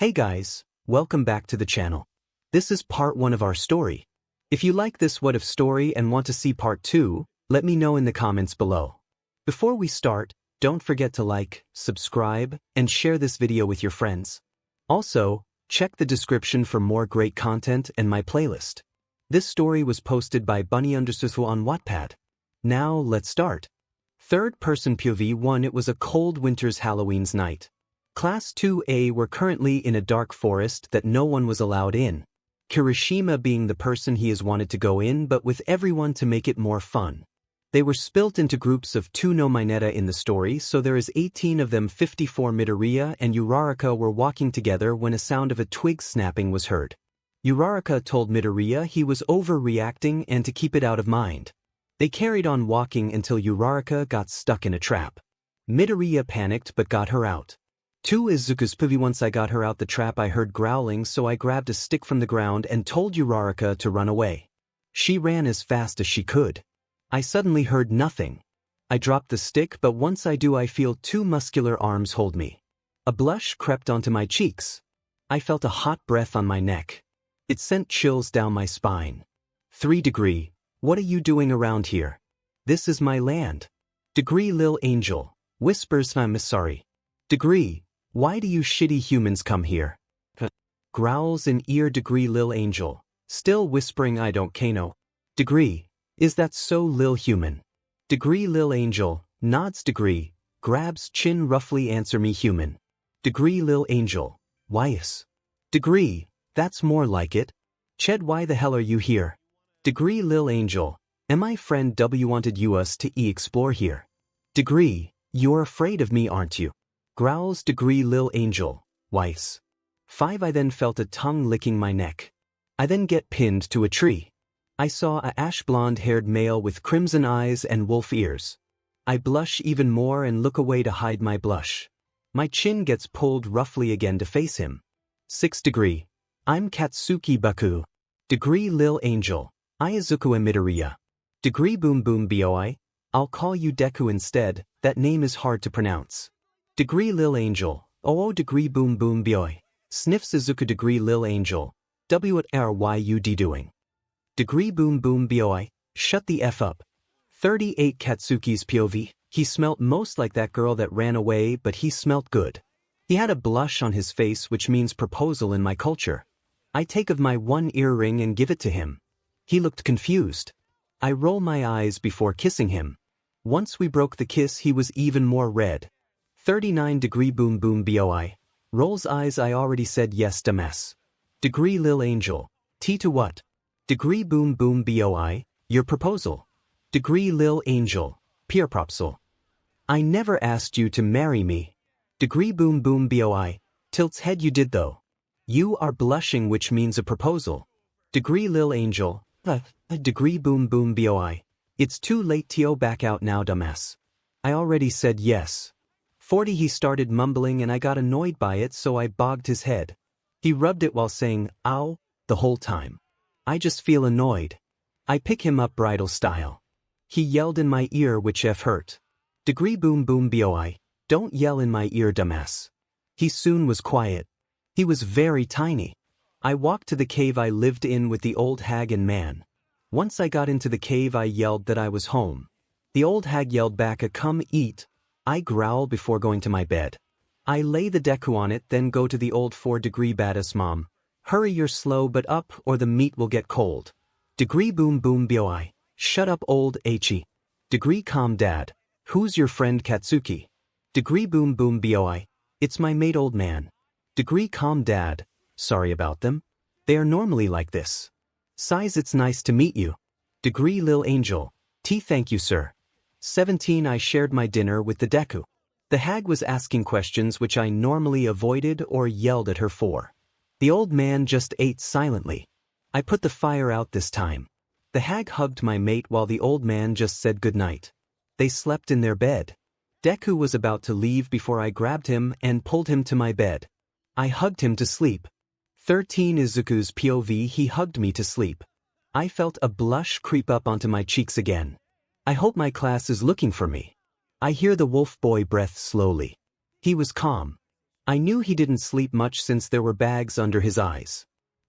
Hey guys, welcome back to the channel. This is part 1 of our story. If you like this what if story and want to see part 2, let me know in the comments below. Before we start, don't forget to like, subscribe, and share this video with your friends. Also, check the description for more great content and my playlist. This story was posted by Bunny _ on Wattpad. Now let's start. Third person POV 1. It was a cold winter's Halloween's night. Class 2A were currently in a dark forest that no one was allowed in. Kirishima being the person he has wanted to go in but with everyone to make it more fun. They were spilt into groups of 2 no Mineta in the story, so there is 18 of them. 54 Midoriya and Uraraka were walking together when a sound of a twig snapping was heard. Uraraka told Midoriya he was overreacting and to keep it out of mind. They carried on walking until Uraraka got stuck in a trap. Midoriya panicked but got her out. 2 Izuku's POV. Once I got her out the trap, I heard growling, so I grabbed a stick from the ground and told Uraraka to run away. She ran as fast as she could. I suddenly heard nothing. I dropped the stick, but once I do I feel 2 muscular arms hold me. A blush crept onto my cheeks. I felt a hot breath on my neck. It sent chills down my spine. 3 Degree, what are you doing around here? This is my land. Degree Lil Angel, whispers I'm sorry. Degree, why do you shitty humans come here? Growls in ear Degree Lil Angel, still whispering I don't know. Degree, is that so Lil Human? Degree Lil Angel, nods. Degree, grabs chin roughly answer me human. Degree Lil Angel, why's? Degree, that's more like it. Ched, why the hell are you here? Degree Lil Angel, am I friend W wanted you us to explore here? Degree, you're afraid of me aren't you? Growls Degree Lil Angel, why's? 5 I then felt a tongue licking my neck. I then get pinned to a tree. I saw a ash blonde-haired male with crimson eyes and wolf ears. I blush even more and look away to hide my blush. My chin gets pulled roughly again to face him. 6 Degree, I'm Katsuki Baku. Degree Lil Angel, Izuku Midoriya. Degree Boom Boom Boi, I'll call you Deku instead, that name is hard to pronounce. Degree Lil Angel, oh Degree Boom Boom Boi, sniffs Izuku. Degree Lil Angel, what are you doing? Degree Boom Boom Boi, shut the F up. 38 Katsuki's POV, he smelt most like that girl that ran away, but he smelt good. He had a blush on his face, which means proposal in my culture. I take of my 1 earring and give it to him. He looked confused. I roll my eyes before kissing him. Once we broke the kiss, he was even more red. 39 Degree Boom Boom Boi, rolls eyes. I already said yes dumbass. Degree Lil Angel, T to what? Degree Boom Boom Boi, your proposal. Degree Lil Angel, peer proposal. I never asked you to marry me. Degree Boom Boom Boi, tilts head. You did though. You are blushing, which means a proposal. Degree Lil Angel, Degree Boom Boom Boi, it's too late to back out now dumbass. I already said yes. 40 He started mumbling and I got annoyed by it, so I bogged his head. He rubbed it while saying, ow, the whole time. I just feel annoyed. I pick him up bridal style. He yelled in my ear, which F hurt. Degree Boom Boom Boi, don't yell in my ear dumbass. He soon was quiet. He was very tiny. I walked to the cave I lived in with the old hag and man. Once I got into the cave I yelled that I was home. The old hag yelled back a come eat. I growl before going to my bed. I lay the Deku on it, then go to the old 4 Degree badass mom. Hurry, you're slow but up or the meat will get cold. Degree Boom Boom Boi, shut up old H. Degree calm dad, who's your friend Katsuki? Degree Boom Boom Boi, it's my mate old man. Degree calm dad, sorry about them. They are normally like this. Size it's nice to meet you. Degree Lil Angel, T thank you sir. 17 I shared my dinner with the Deku. The hag was asking questions which I normally avoided or yelled at her for. The old man just ate silently. I put the fire out this time. The hag hugged my mate while the old man just said goodnight. They slept in their bed. Deku was about to leave before I grabbed him and pulled him to my bed. I hugged him to sleep. 13 Izuku's POV, he hugged me to sleep. I felt a blush creep up onto my cheeks again. I hope my class is looking for me. I hear the wolf boy breath slowly. He was calm. I knew he didn't sleep much since there were bags under his eyes.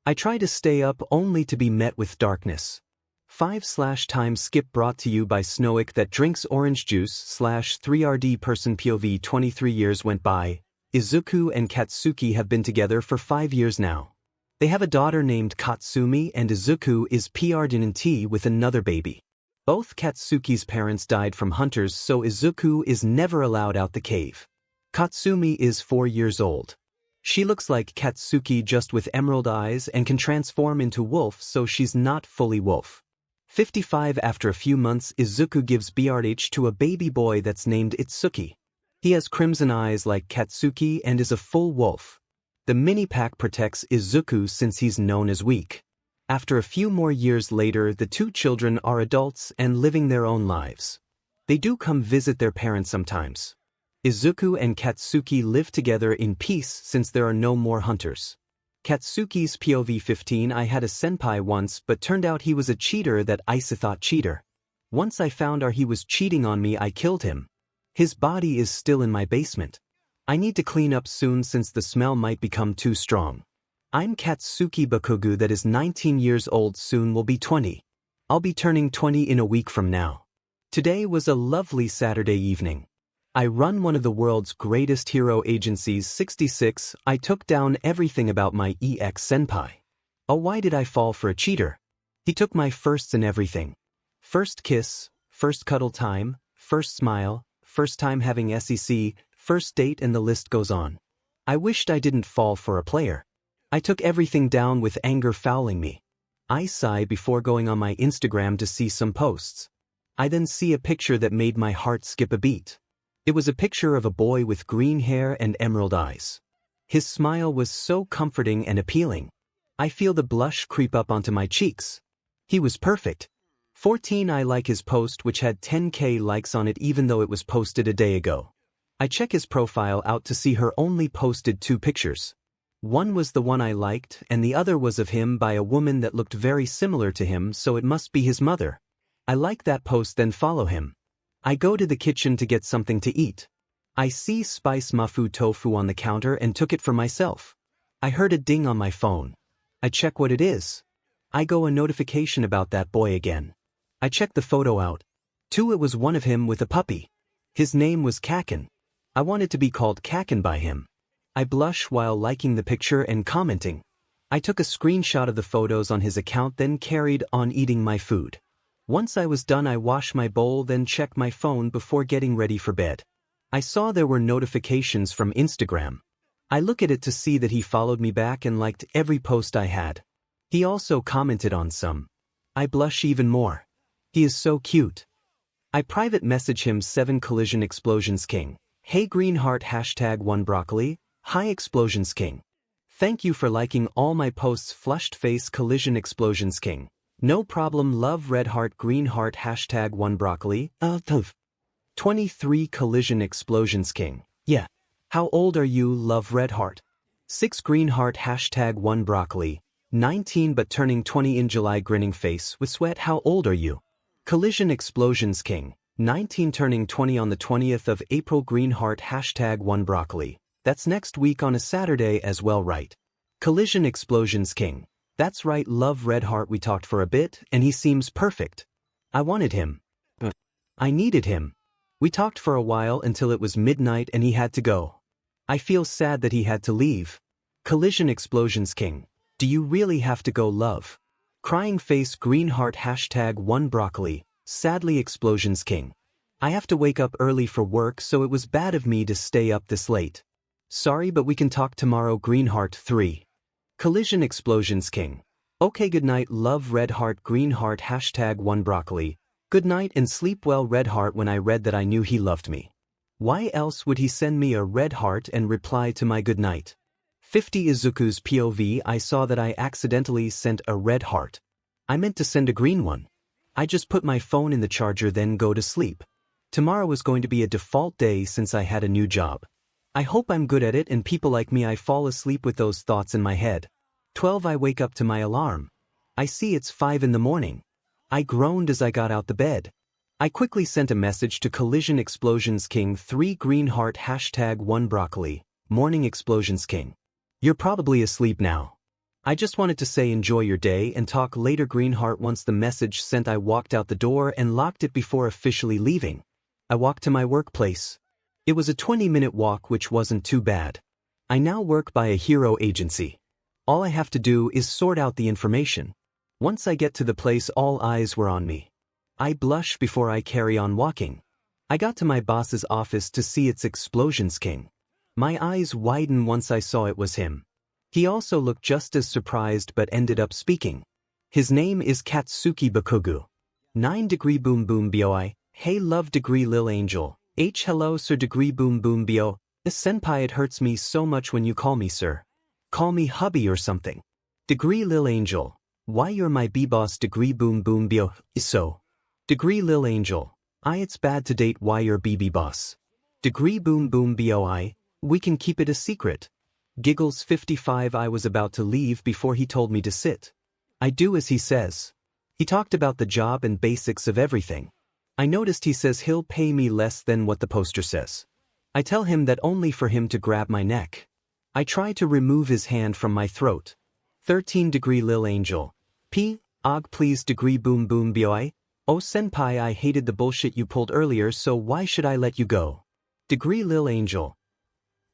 I tried to stay up only to be met with darkness. 5/time skip brought to you by Snowick that drinks orange juice /3RD person POV 23 years went by. Izuku and Katsuki have been together for 5 years now. They have a daughter named Katsumi and Izuku is pregnant with another baby. Both Katsuki's parents died from hunters, so Izuku is never allowed out the cave. Katsumi is 4 years old. She looks like Katsuki just with emerald eyes and can transform into wolf, so she's not fully wolf. 55 After a few months, Izuku gives birth to a baby boy that's named Itsuki. He has crimson eyes like Katsuki and is a full wolf. The mini pack protects Izuku since he's known as weak. After a few more years later, the two children are adults and living their own lives. They do come visit their parents sometimes. Izuku and Katsuki live together in peace since there are no more hunters. Katsuki's POV 15 I had a senpai once but turned out he was a cheater that I thought cheater. Once I found out he was cheating on me, I killed him. His body is still in my basement. I need to clean up soon since the smell might become too strong. I'm Katsuki Bakugu that is 19 years old, soon will be 20. I'll be turning 20 in a week from now. Today was a lovely Saturday evening. I run one of the world's greatest hero agencies. 66 I took down everything about my EX senpai. Oh, why did I fall for a cheater? He took my firsts and everything. First kiss, first cuddle time, first smile, first time having SEC, first date, and the list goes on. I wished I didn't fall for a player. I took everything down with anger fouling me. I sigh before going on my Instagram to see some posts. I then see a picture that made my heart skip a beat. It was a picture of a boy with green hair and emerald eyes. His smile was so comforting and appealing. I feel the blush creep up onto my cheeks. He was perfect. 14 I like his post, which had 10k likes on it even though it was posted a day ago. I check his profile out to see her only posted 2 pictures. One was the one I liked and the other was of him by a woman that looked very similar to him, so it must be his mother. I like that post, then follow him. I go to the kitchen to get something to eat. I see spice mafu tofu on the counter and took it for myself. I heard a ding on my phone. I check what it is. I go a notification about that boy again. I check the photo out. 2 It was one of him with a puppy. His name was Kaken. I wanted to be called Kaken by him. I blush while liking the picture and commenting. I took a screenshot of the photos on his account, then carried on eating my food. Once I was done, I washed my bowl, then checked my phone before getting ready for bed. I saw there were notifications from Instagram. I look at it to see that he followed me back and liked every post I had. He also commented on some. I blush even more. He is so cute. I private message him 7 Collision Explosions King. Hey green heart #1 broccoli. Hi Explosions King. Thank you for liking all my posts. Flushed face Collision Explosions King. No problem, love red heart green heart #1 broccoli. 23 Collision Explosions King. Yeah. How old are you, love red heart? 6 green heart #1 broccoli. 19 but turning 20 in July grinning face with sweat. How old are you? Collision Explosions King. 19 turning 20 on the 20th of April green heart #1 broccoli. That's next week on a Saturday as well, right? Collision Explosions King. That's right, love red heart. We talked for a bit and he seems perfect. I wanted him. I needed him. We talked for a while until it was midnight and he had to go. I feel sad that he had to leave. Collision Explosions King. Do you really have to go, love? Crying face green heart #1 broccoli. Sadly Explosions King. I have to wake up early for work, so it was bad of me to stay up this late. Sorry, but we can talk tomorrow green heart 3. Collision Explosions King. Okay, good night, love red heart green heart #1 broccoli. Good night and sleep well red heart. When I read that, I knew he loved me. Why else would he send me a red heart and reply to my good night? 50 Izuku's POV. I saw that I accidentally sent a red heart. I meant to send a green one. I just put my phone in the charger then go to sleep. Tomorrow was going to be a default day since I had a new job. I hope I'm good at it and people like me. I fall asleep with those thoughts in my head. 12 I wake up to my alarm. I see it's 5 in the morning. I groaned as I got out the bed. I quickly sent a message to Collision Explosions King 3 green heart #1 broccoli. Morning Explosions King. You're probably asleep now. I just wanted to say enjoy your day and talk later. Greenheart. Once the message sent, I walked out the door and locked it before officially leaving. I walked to my workplace. It was a 20-minute walk, which wasn't too bad. I now work by a hero agency. All I have to do is sort out the information. Once I get to the place, all eyes were on me. I blush before I carry on walking. I got to my boss's office to see its Explosions King. My eyes widened once I saw it was him. He also looked just as surprised but ended up speaking. His name is Katsuki Bakugo. 9 degree boom boom boi. Hey love degree lil angel. H hello sir degree boom boom bo. Senpai, it hurts me so much when you call me sir. Call me hubby or something. Degree lil angel. Why you're my b-boss degree boom boom bo. So. Degree lil angel. It's bad to date why you're BB boss. Degree boom boom boi. We can keep it a secret. Giggles 55. I was about to leave before he told me to sit. I do as he says. He talked about the job and basics of everything. I noticed he says he'll pay me less than what the poster says. I tell him that only for him to grab my neck. I try to remove his hand from my throat. 13 degree lil angel. Please degree boom boom boi. Oh senpai, I hated the bullshit you pulled earlier, so why should I let you go? Degree lil angel.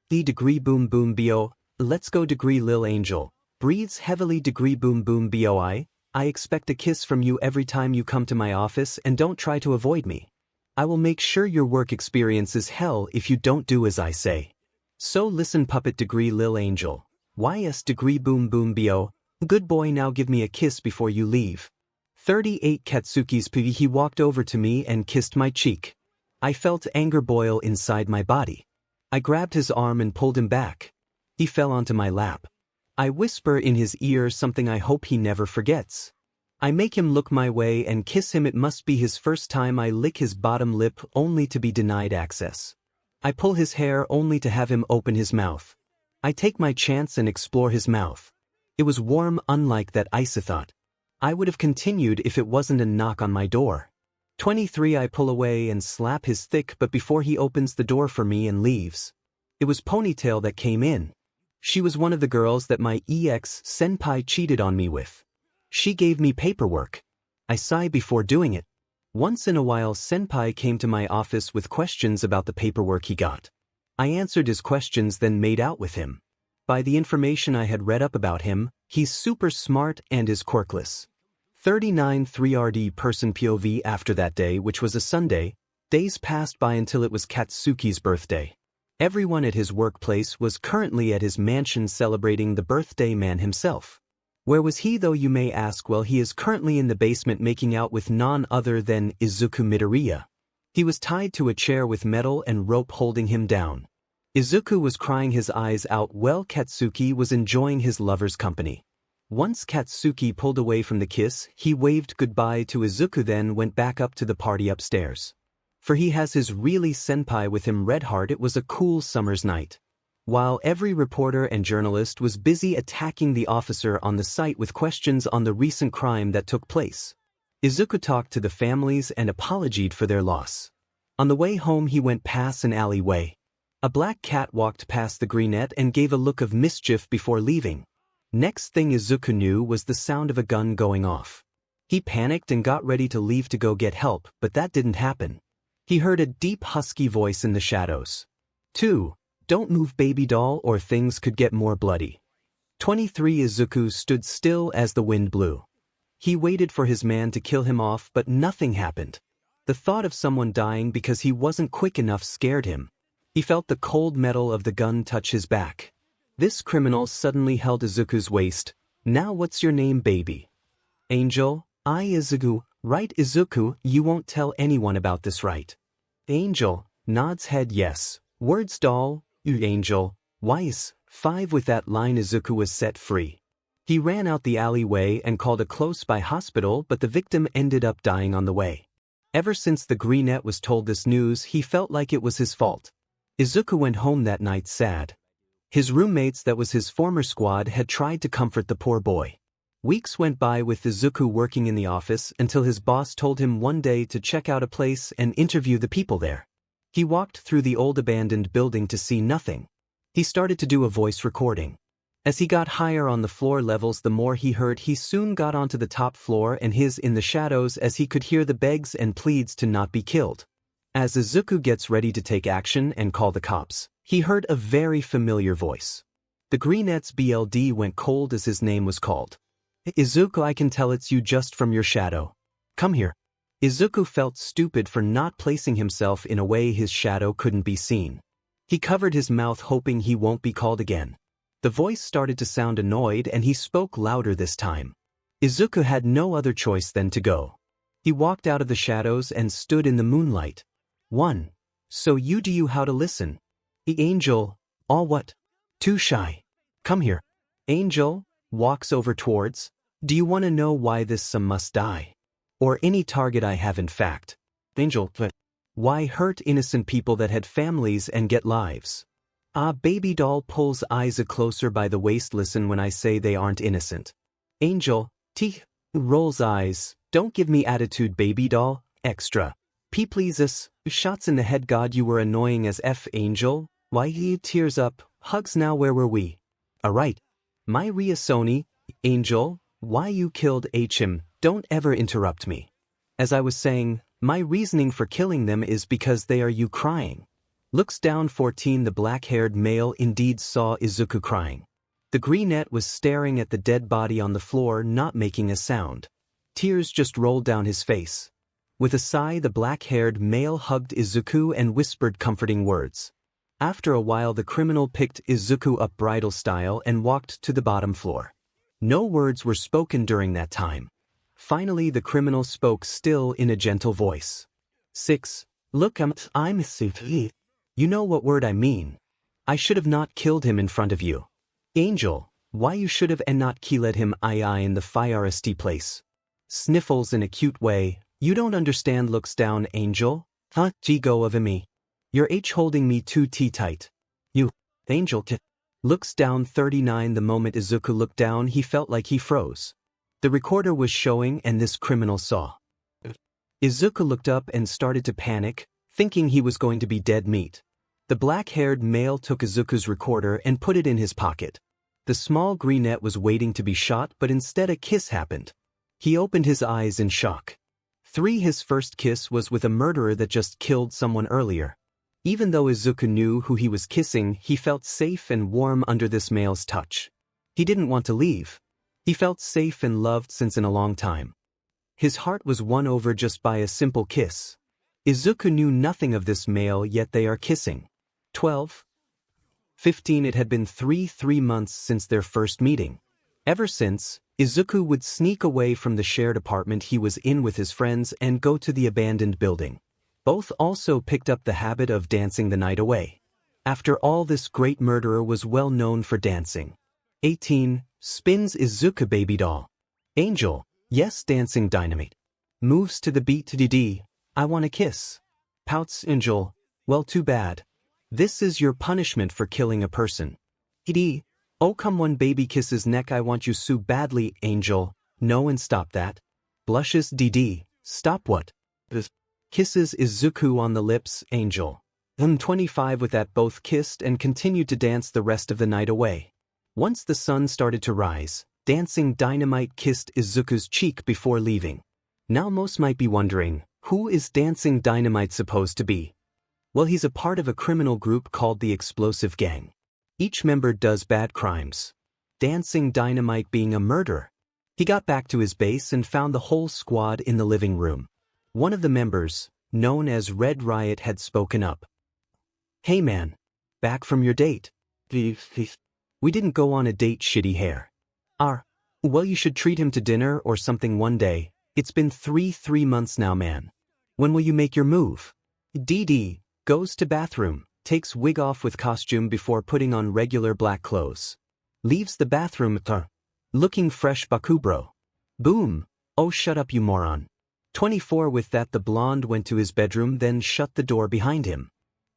The degree boom boom bo. Let's go degree lil angel. Breathes heavily degree boom boom boi. I expect a kiss from you every time you come to my office, and don't try to avoid me. I will make sure your work experience is hell if you don't do as I say. So listen puppet degree lil angel. YS degree boom boom bo. Good boy, now give me a kiss before you leave. 38 Katsuki's PV. He walked over to me and kissed my cheek. I felt anger boil inside my body. I grabbed his arm and pulled him back. He fell onto my lap. I whisper in his ear something I hope he never forgets. I make him look my way and kiss him. It must be his first time. I lick his bottom lip only to be denied access. I pull his hair only to have him open his mouth. I take my chance and explore his mouth. It was warm, unlike that icy thought. I would have continued if it wasn't a knock on my door. 23. I pull away and slap his thick but before he opens the door for me and leaves. It was Ponytail that came in. She was one of the girls that my ex senpai cheated on me with. She gave me paperwork. I sigh before doing it. Once in a while senpai came to my office with questions about the paperwork he got. I answered his questions, then made out with him. By the information I had read up about him, he's super smart and is quirkless. 39 3RD person POV. After that day, which was a Sunday, days passed by until it was Katsuki's birthday. Everyone at his workplace was currently at his mansion celebrating the birthday man himself. Where was he though, you may ask? Well, he is currently in the basement making out with none other than Izuku Midoriya. He was tied to a chair with metal and rope holding him down. Izuku was crying his eyes out while Katsuki was enjoying his lover's company. Once Katsuki pulled away from the kiss, he waved goodbye to Izuku, then went back up to the party upstairs. For he has his really senpai with him, Redheart. It was a cool summer's night. While every reporter and journalist was busy attacking the officer on the site with questions on the recent crime that took place, Izuku talked to the families and apologized for their loss. On the way home he went past an alleyway. A black cat walked past the greenette and gave a look of mischief before leaving. Next thing Izuku knew was the sound of a gun going off. He panicked and got ready to leave to go get help, but that didn't happen. He heard a deep husky voice in the shadows. 2. Don't move baby doll or things could get more bloody. 23. Izuku stood still as the wind blew. He waited for his man to kill him off, but nothing happened. The thought of someone dying because he wasn't quick enough scared him. He felt the cold metal of the gun touch his back. This criminal suddenly held Izuku's waist. Now what's your name, baby? Angel. Izuku. Right, Izuku, you won't tell anyone about this, right? Angel nods head yes. Words doll. Angel. Weiss. 5. With that line Izuku was set free. He ran out the alleyway and called a close-by hospital, but the victim ended up dying on the way. Ever since the greenette was told this news, he felt like it was his fault. Izuku went home that night sad. His roommates, that was his former squad, had tried to comfort the poor boy. Weeks went by with Izuku working in the office until his boss told him one day to check out a place and interview the people there. He walked through the old abandoned building to see nothing. He started to do a voice recording. As he got higher on the floor levels, the more he heard. He soon got onto the top floor and his in the shadows as he could hear the begs and pleads to not be killed. As Izuku gets ready to take action and call the cops, he heard a very familiar voice. The Greenette's BLD went cold as his name was called. Izuku, I can tell it's you just from your shadow. Come here. Izuku felt stupid for not placing himself in a way his shadow couldn't be seen. He covered his mouth hoping he won't be called again. The voice started to sound annoyed and he spoke louder this time. Izuku had no other choice than to go. He walked out of the shadows and stood in the moonlight. 1. So you do you how to listen. Angel, all what? Too shy. Come here. Angel walks over towards. Do you want to know why this some must die? Or any target I have in fact. Angel, why hurt innocent people that had families and get lives? Baby doll pulls Isa closer by the waist. Listen when I say they aren't innocent. Angel, rolls eyes. Don't give me attitude, baby doll. Extra. Please us. Shots in the head. God, you were annoying as F. Angel. Why he tears up. Hugs. Now where were we? Alright. My Ria Sony. Angel, why you killed HM? Don't ever interrupt me. As I was saying, my reasoning for killing them is because they are you crying. Looks down. 14. The black-haired male indeed saw Izuku crying. The Greenette was staring at the dead body on the floor, not making a sound. Tears just rolled down his face. With a sigh, the black-haired male hugged Izuku and whispered comforting words. After a while, the criminal picked Izuku up bridal style and walked to the bottom floor. No words were spoken during that time. Finally, the criminal spoke, still in a gentle voice. 6. Look, I'm Izuku. You know what word I mean. I should have not killed him in front of you. Angel, why you should have and not killed him in the firest place. Sniffles in a cute way. You don't understand. Looks down. Angel, go of me. You're holding me too tight. You, Angel, looks down. 39. The moment Izuku looked down, he felt like he froze. The recorder was showing and this criminal saw. Izuku looked up and started to panic, thinking he was going to be dead meat. The black-haired male took Izuku's recorder and put it in his pocket. The small Greenette was waiting to be shot, but instead a kiss happened. He opened his eyes in shock. 3. His first kiss was with a murderer that just killed someone earlier. Even though Izuku knew who he was kissing, he felt safe and warm under this male's touch. He didn't want to leave. He felt safe and loved since in a long time. His heart was won over just by a simple kiss. Izuku knew nothing of this male, yet they are kissing. 12. 15. It had been 3 months since their first meeting. Ever since, Izuku would sneak away from the shared apartment he was in with his friends and go to the abandoned building. Both also picked up the habit of dancing the night away. After all, this great murderer was well known for dancing. 18. Spins Izuku baby doll. Angel, yes, dancing dynamite. Moves to the beat to DD. I want a kiss. Pouts Angel, well, too bad. This is your punishment for killing a person. DD, oh come on, baby, kisses neck. I want you so badly. Angel, no, and stop that. Blushes DD, stop what? Kisses Izuku on the lips. Angel. 25. With that, both kissed and continued to dance the rest of the night away. Once the sun started to rise, dancing dynamite kissed Izuku's cheek before leaving. Now most might be wondering, who is dancing dynamite supposed to be? Well, he's a part of a criminal group called the Explosive Gang. Each member does bad crimes. Dancing dynamite being a murderer. He got back to his base and found the whole squad in the living room. One of the members, known as Red Riot, had spoken up. Hey man, back from your date. We didn't go on a date, shitty hair. Well, you should treat him to dinner or something one day. It's been 3 months now, man. When will you make your move? DD goes to bathroom, takes wig off with costume before putting on regular black clothes. Leaves the bathroom, looking fresh bakubro. Boom. Oh, shut up, you moron. 24. With that, the blonde went to his bedroom, then shut the door behind him.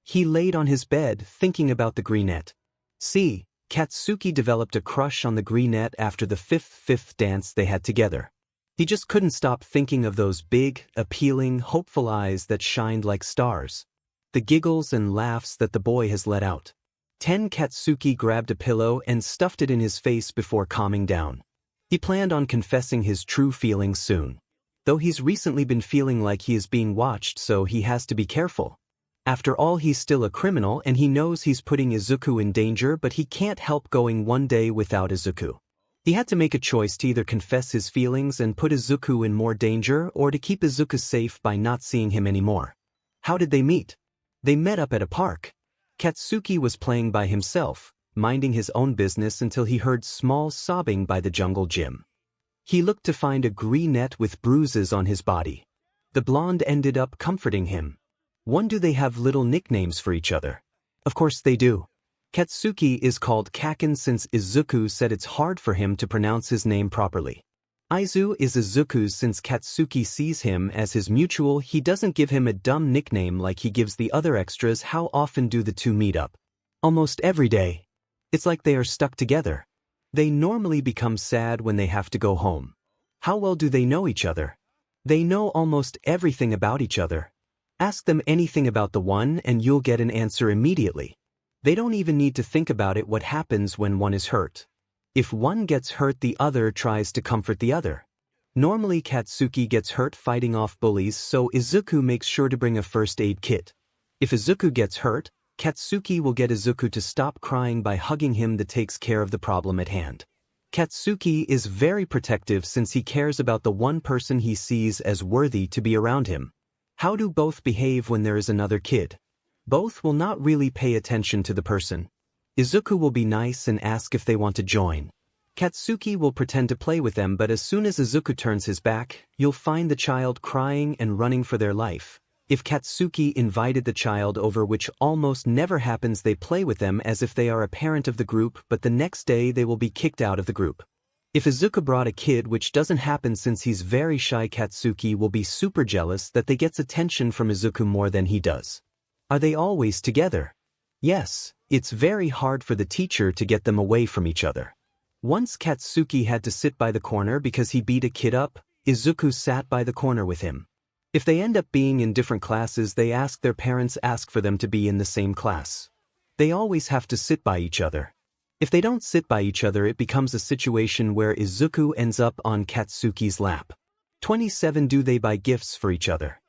He laid on his bed, thinking about the Greenette. See, Katsuki developed a crush on the Greenette after the fifth dance they had together. He just couldn't stop thinking of those big, appealing, hopeful eyes that shined like stars. The giggles and laughs that the boy has let out. 10. Katsuki grabbed a pillow and stuffed it in his face before calming down. He planned on confessing his true feelings soon. Though he's recently been feeling like he is being watched, so he has to be careful. After all, he's still a criminal and he knows he's putting Izuku in danger, but he can't help going one day without Izuku. He had to make a choice to either confess his feelings and put Izuku in more danger or to keep Izuku safe by not seeing him anymore. How did they meet? They met up at a park. Katsuki was playing by himself, minding his own business until he heard small sobbing by the jungle gym. He looked to find a greenette with bruises on his body. The blonde ended up comforting him. Do they have little nicknames for each other? Of course they do. Katsuki is called Kaken since Izuku said it's hard for him to pronounce his name properly. Aizu is Izuku's since Katsuki sees him as his mutual. He doesn't give him a dumb nickname like he gives the other extras. How often do the two meet up? Almost every day. It's like they are stuck together. They normally become sad when they have to go home. How well do they know each other? They know almost everything about each other. Ask them anything about the one and you'll get an answer immediately. They don't even need to think about it. What happens when one is hurt? If one gets hurt, the other tries to comfort the other. Normally Katsuki gets hurt fighting off bullies, so Izuku makes sure to bring a first aid kit. If Izuku gets hurt, Katsuki will get Izuku to stop crying by hugging him. That takes care of the problem at hand. Katsuki is very protective since he cares about the one person he sees as worthy to be around him. How do both behave when there is another kid? Both will not really pay attention to the person. Izuku will be nice and ask if they want to join. Katsuki will pretend to play with them, but as soon as Izuku turns his back, you'll find the child crying and running for their life. If Katsuki invited the child over, which almost never happens, they play with them as if they are a parent of the group, but the next day they will be kicked out of the group. If Izuku brought a kid, which doesn't happen since he's very shy, Katsuki will be super jealous that they gets attention from Izuku more than he does. Are they always together? Yes, it's very hard for the teacher to get them away from each other. Once Katsuki had to sit by the corner because he beat a kid up. Izuku sat by the corner with him. If they end up being in different classes, they ask their parents for them to be in the same class. They always have to sit by each other. If they don't sit by each other, it becomes a situation where Izuku ends up on Katsuki's lap. 27. Do they buy gifts for each other?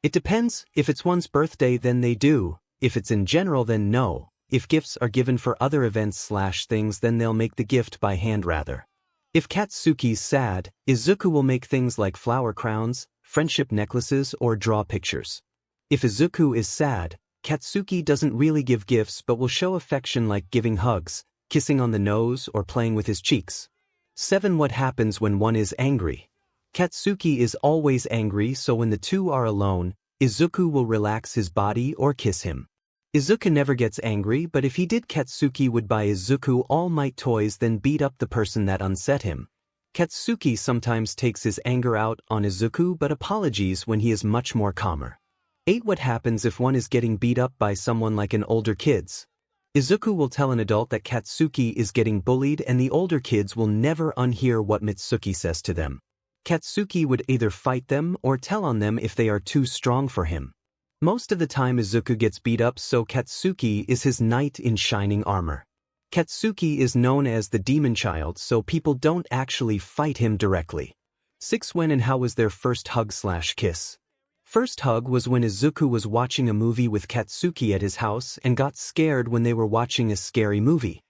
It depends. If it's one's birthday, then they do. If it's in general, then no. If gifts are given for other events/things, then they'll make the gift by hand rather. If Katsuki's sad, Izuku will make things like flower crowns, friendship necklaces, or draw pictures. If Izuku is sad, Katsuki doesn't really give gifts but will show affection like giving hugs, kissing on the nose, or playing with his cheeks. 7. What happens when one is angry? Katsuki is always angry, so when the two are alone, Izuku will relax his body or kiss him. Izuku never gets angry, but if he did, Katsuki would buy Izuku all might toys, then beat up the person that unset him. Katsuki sometimes takes his anger out on Izuku but apologies when he is much more calmer. 8. What happens if one is getting beat up by someone like an older kids? Izuku will tell an adult that Katsuki is getting bullied and the older kids will never unhear what Mitsuki says to them. Katsuki would either fight them or tell on them if they are too strong for him. Most of the time Izuku gets beat up, so Katsuki is his knight in shining armor. Katsuki is known as the demon child, so people don't actually fight him directly. 6. When and how was their first hug/kiss? First hug was when Izuku was watching a movie with Katsuki at his house and got scared when they were watching a scary movie.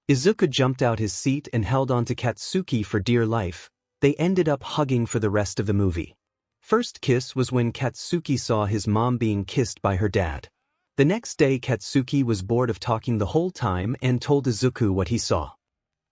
Izuku jumped out his seat and held onto Katsuki for dear life. They ended up hugging for the rest of the movie. First kiss was when Katsuki saw his mom being kissed by her dad. The next day Katsuki was bored of talking the whole time and told Izuku what he saw.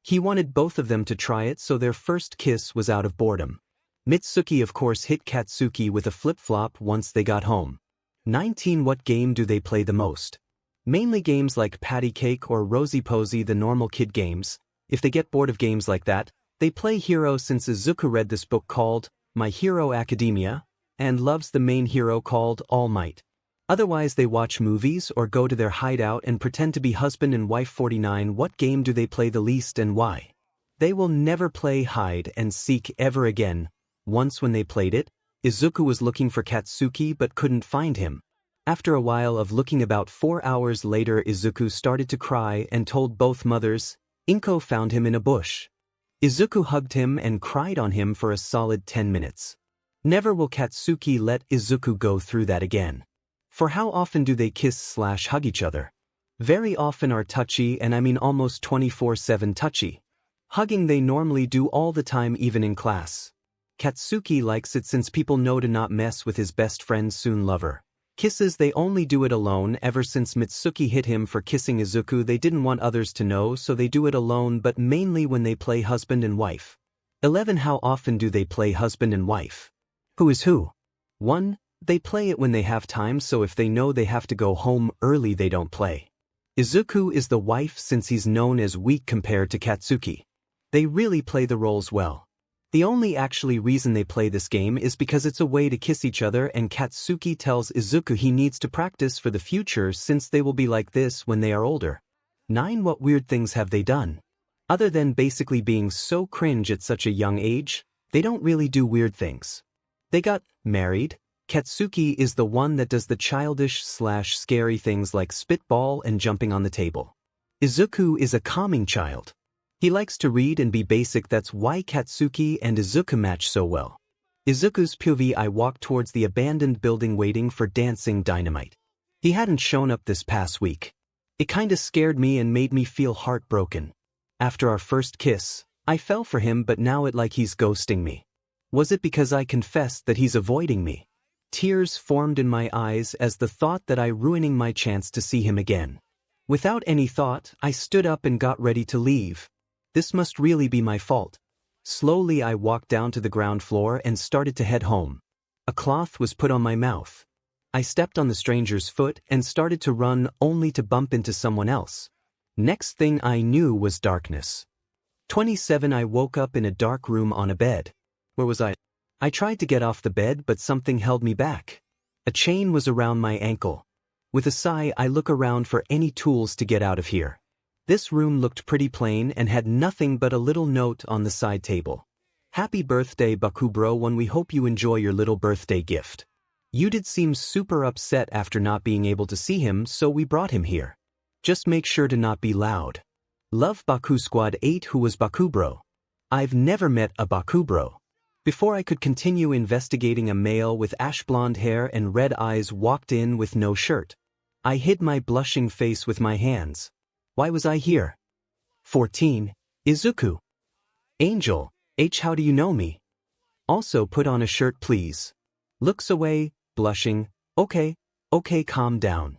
He wanted both of them to try it, so their first kiss was out of boredom. Mitsuki of course hit Katsuki with a flip-flop once they got home. 19. What game do they play the most? Mainly games like Patty Cake or Rosie Posy, the normal kid games. If they get bored of games like that, they play Hero, since Izuku read this book called My Hero Academia and loves the main hero called All Might. Otherwise they watch movies or go to their hideout and pretend to be husband and wife. 49. What game do they play the least and why? They will never play hide and seek ever again. Once when they played it, Izuku was looking for Katsuki but couldn't find him. After a while of looking, about 4 hours later, Izuku started to cry and told both mothers. Inko found him in a bush. Izuku hugged him and cried on him for a solid 10 minutes. Never will Katsuki let Izuku go through that again. For how often do they kiss/hug each other? Very often are touchy, and I mean almost 24/7 touchy. Hugging they normally do all the time, even in class. Katsuki likes it since people know to not mess with his best friend's soon lover. Kisses they only do it alone. Ever since Mitsuki hit him for kissing Izuku, they didn't want others to know, so they do it alone, but mainly when they play husband and wife. 11. How often do they play husband and wife? Who is who? 1. They play it when they have time, so if they know they have to go home early they don't play. Izuku is the wife since he's known as weak compared to Katsuki. They really play the roles well. The only actually reason they play this game is because it's a way to kiss each other, and Katsuki tells Izuku he needs to practice for the future since they will be like this when they are older. 9. What weird things have they done? Other than basically being so cringe at such a young age, they don't really do weird things. They got married. Katsuki is the one that does the childish/scary things like spitball and jumping on the table. Izuku is a calming child. He likes to read and be basic. That's why Katsuki and Izuku match so well. Izuku's POV: I walked towards the abandoned building waiting for Dancing Dynamite. He hadn't shown up this past week. It kinda scared me and made me feel heartbroken. After our first kiss, I fell for him, but now it like he's ghosting me. Was it because I confessed that he's avoiding me? Tears formed in my eyes as the thought that I ruining my chance to see him again. Without any thought, I stood up and got ready to leave. This must really be my fault. Slowly I walked down to the ground floor and started to head home. A cloth was put on my mouth. I stepped on the stranger's foot and started to run, only to bump into someone else. Next thing I knew was darkness. 27. I woke up in a dark room on a bed. Where was I? I tried to get off the bed, but something held me back. A chain was around my ankle. With a sigh, I look around for any tools to get out of here. This room looked pretty plain and had nothing but a little note on the side table. Happy birthday, Bakubro 1. We hope you enjoy your little birthday gift. You did seem super upset after not being able to see him, so we brought him here. Just make sure to not be loud. Love, Baku Squad 8. Who was Bakubro? I've never met a Bakubro. Before I could continue investigating, a male with ash blonde hair and red eyes walked in with no shirt. I hid my blushing face with my hands. Why was I here? 14. Izuku. Angel. H. How do you know me? Also put on a shirt please. Looks away, blushing. Okay, calm down.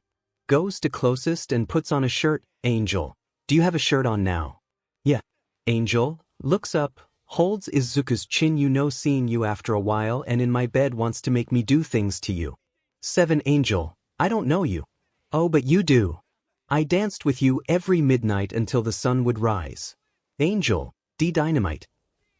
Goes to closest and puts on a shirt. Angel. Do you have a shirt on now? Yeah. Angel. Looks up, holds Izuku's chin. You know, seeing you after a while and in my bed wants to make me do things to you. 7. Angel. I don't know you. Oh, but you do. I danced with you every midnight until the sun would rise. Angel. D. Dynamite.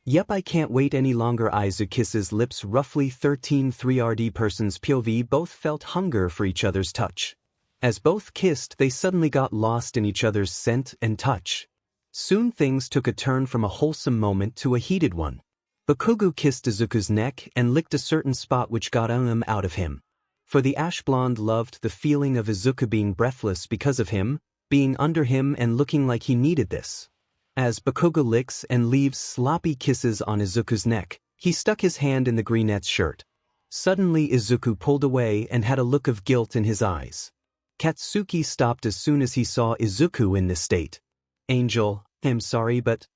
Yep, I can't wait any longer. Izuku kisses lips roughly. 13. 3rd person's POV. Both felt hunger for each other's touch. As both kissed, they suddenly got lost in each other's scent and touch. Soon things took a turn from a wholesome moment to a heated one. Bakugo kissed Izuku's neck and licked a certain spot which got out of him. For the ash blonde loved the feeling of Izuku being breathless because of him, being under him and looking like he needed this. As Bakugo licks and leaves sloppy kisses on Izuku's neck, he stuck his hand in the greenette's shirt. Suddenly Izuku pulled away and had a look of guilt in his eyes. Katsuki stopped as soon as he saw Izuku in this state. Angel, I'm sorry, but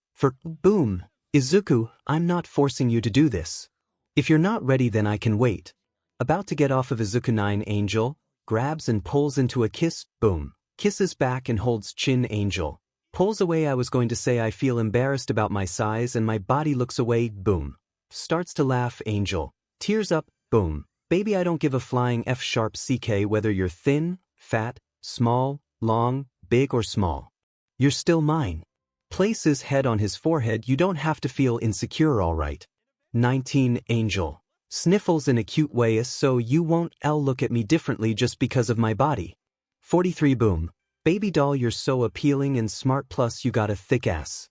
boom. Izuku, I'm not forcing you to do this. If you're not ready, then I can wait. About to get off of Izuku. 9. Angel grabs and pulls into a kiss. Boom. Kisses back and holds chin. Angel pulls away. I was going to say I feel embarrassed about my size and my body looks away. Boom. Starts to laugh. Angel tears up. Boom. Baby, I don't give a flying F sharp CK whether you're thin, fat, small, long, big or small. You're still mine. Place his head on his forehead. You don't have to feel insecure, alright. 19. Angel sniffles in a cute way so you won't look at me differently just because of my body. 43. Boom. Baby doll, you're so appealing and smart, plus you got a thick ass.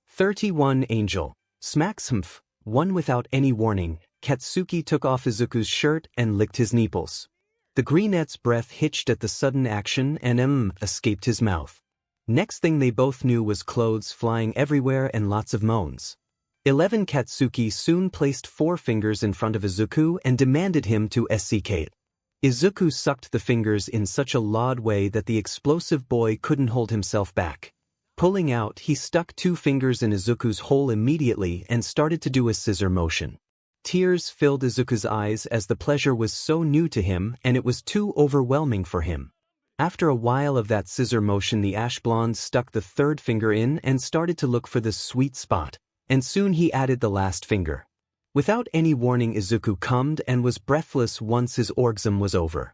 31. Angel smacks humph. 1. Without any warning, Katsuki took off Izuku's shirt and licked his nipples. The greenette's breath hitched at the sudden action and escaped his mouth. Next thing they both knew was clothes flying everywhere and lots of moans. 11 Katsuki soon placed 4 fingers in front of Izuku and demanded him to SCK it. Izuku sucked the fingers in such a loud way that the explosive boy couldn't hold himself back. Pulling out, he stuck 2 fingers in Izuku's hole immediately and started to do a scissor motion. Tears filled Izuku's eyes as the pleasure was so new to him and it was too overwhelming for him. After a while of that scissor motion, the ash blonde stuck the 3rd finger in and started to look for the sweet spot, and soon he added the last finger. Without any warning, Izuku cummed and was breathless once his orgasm was over.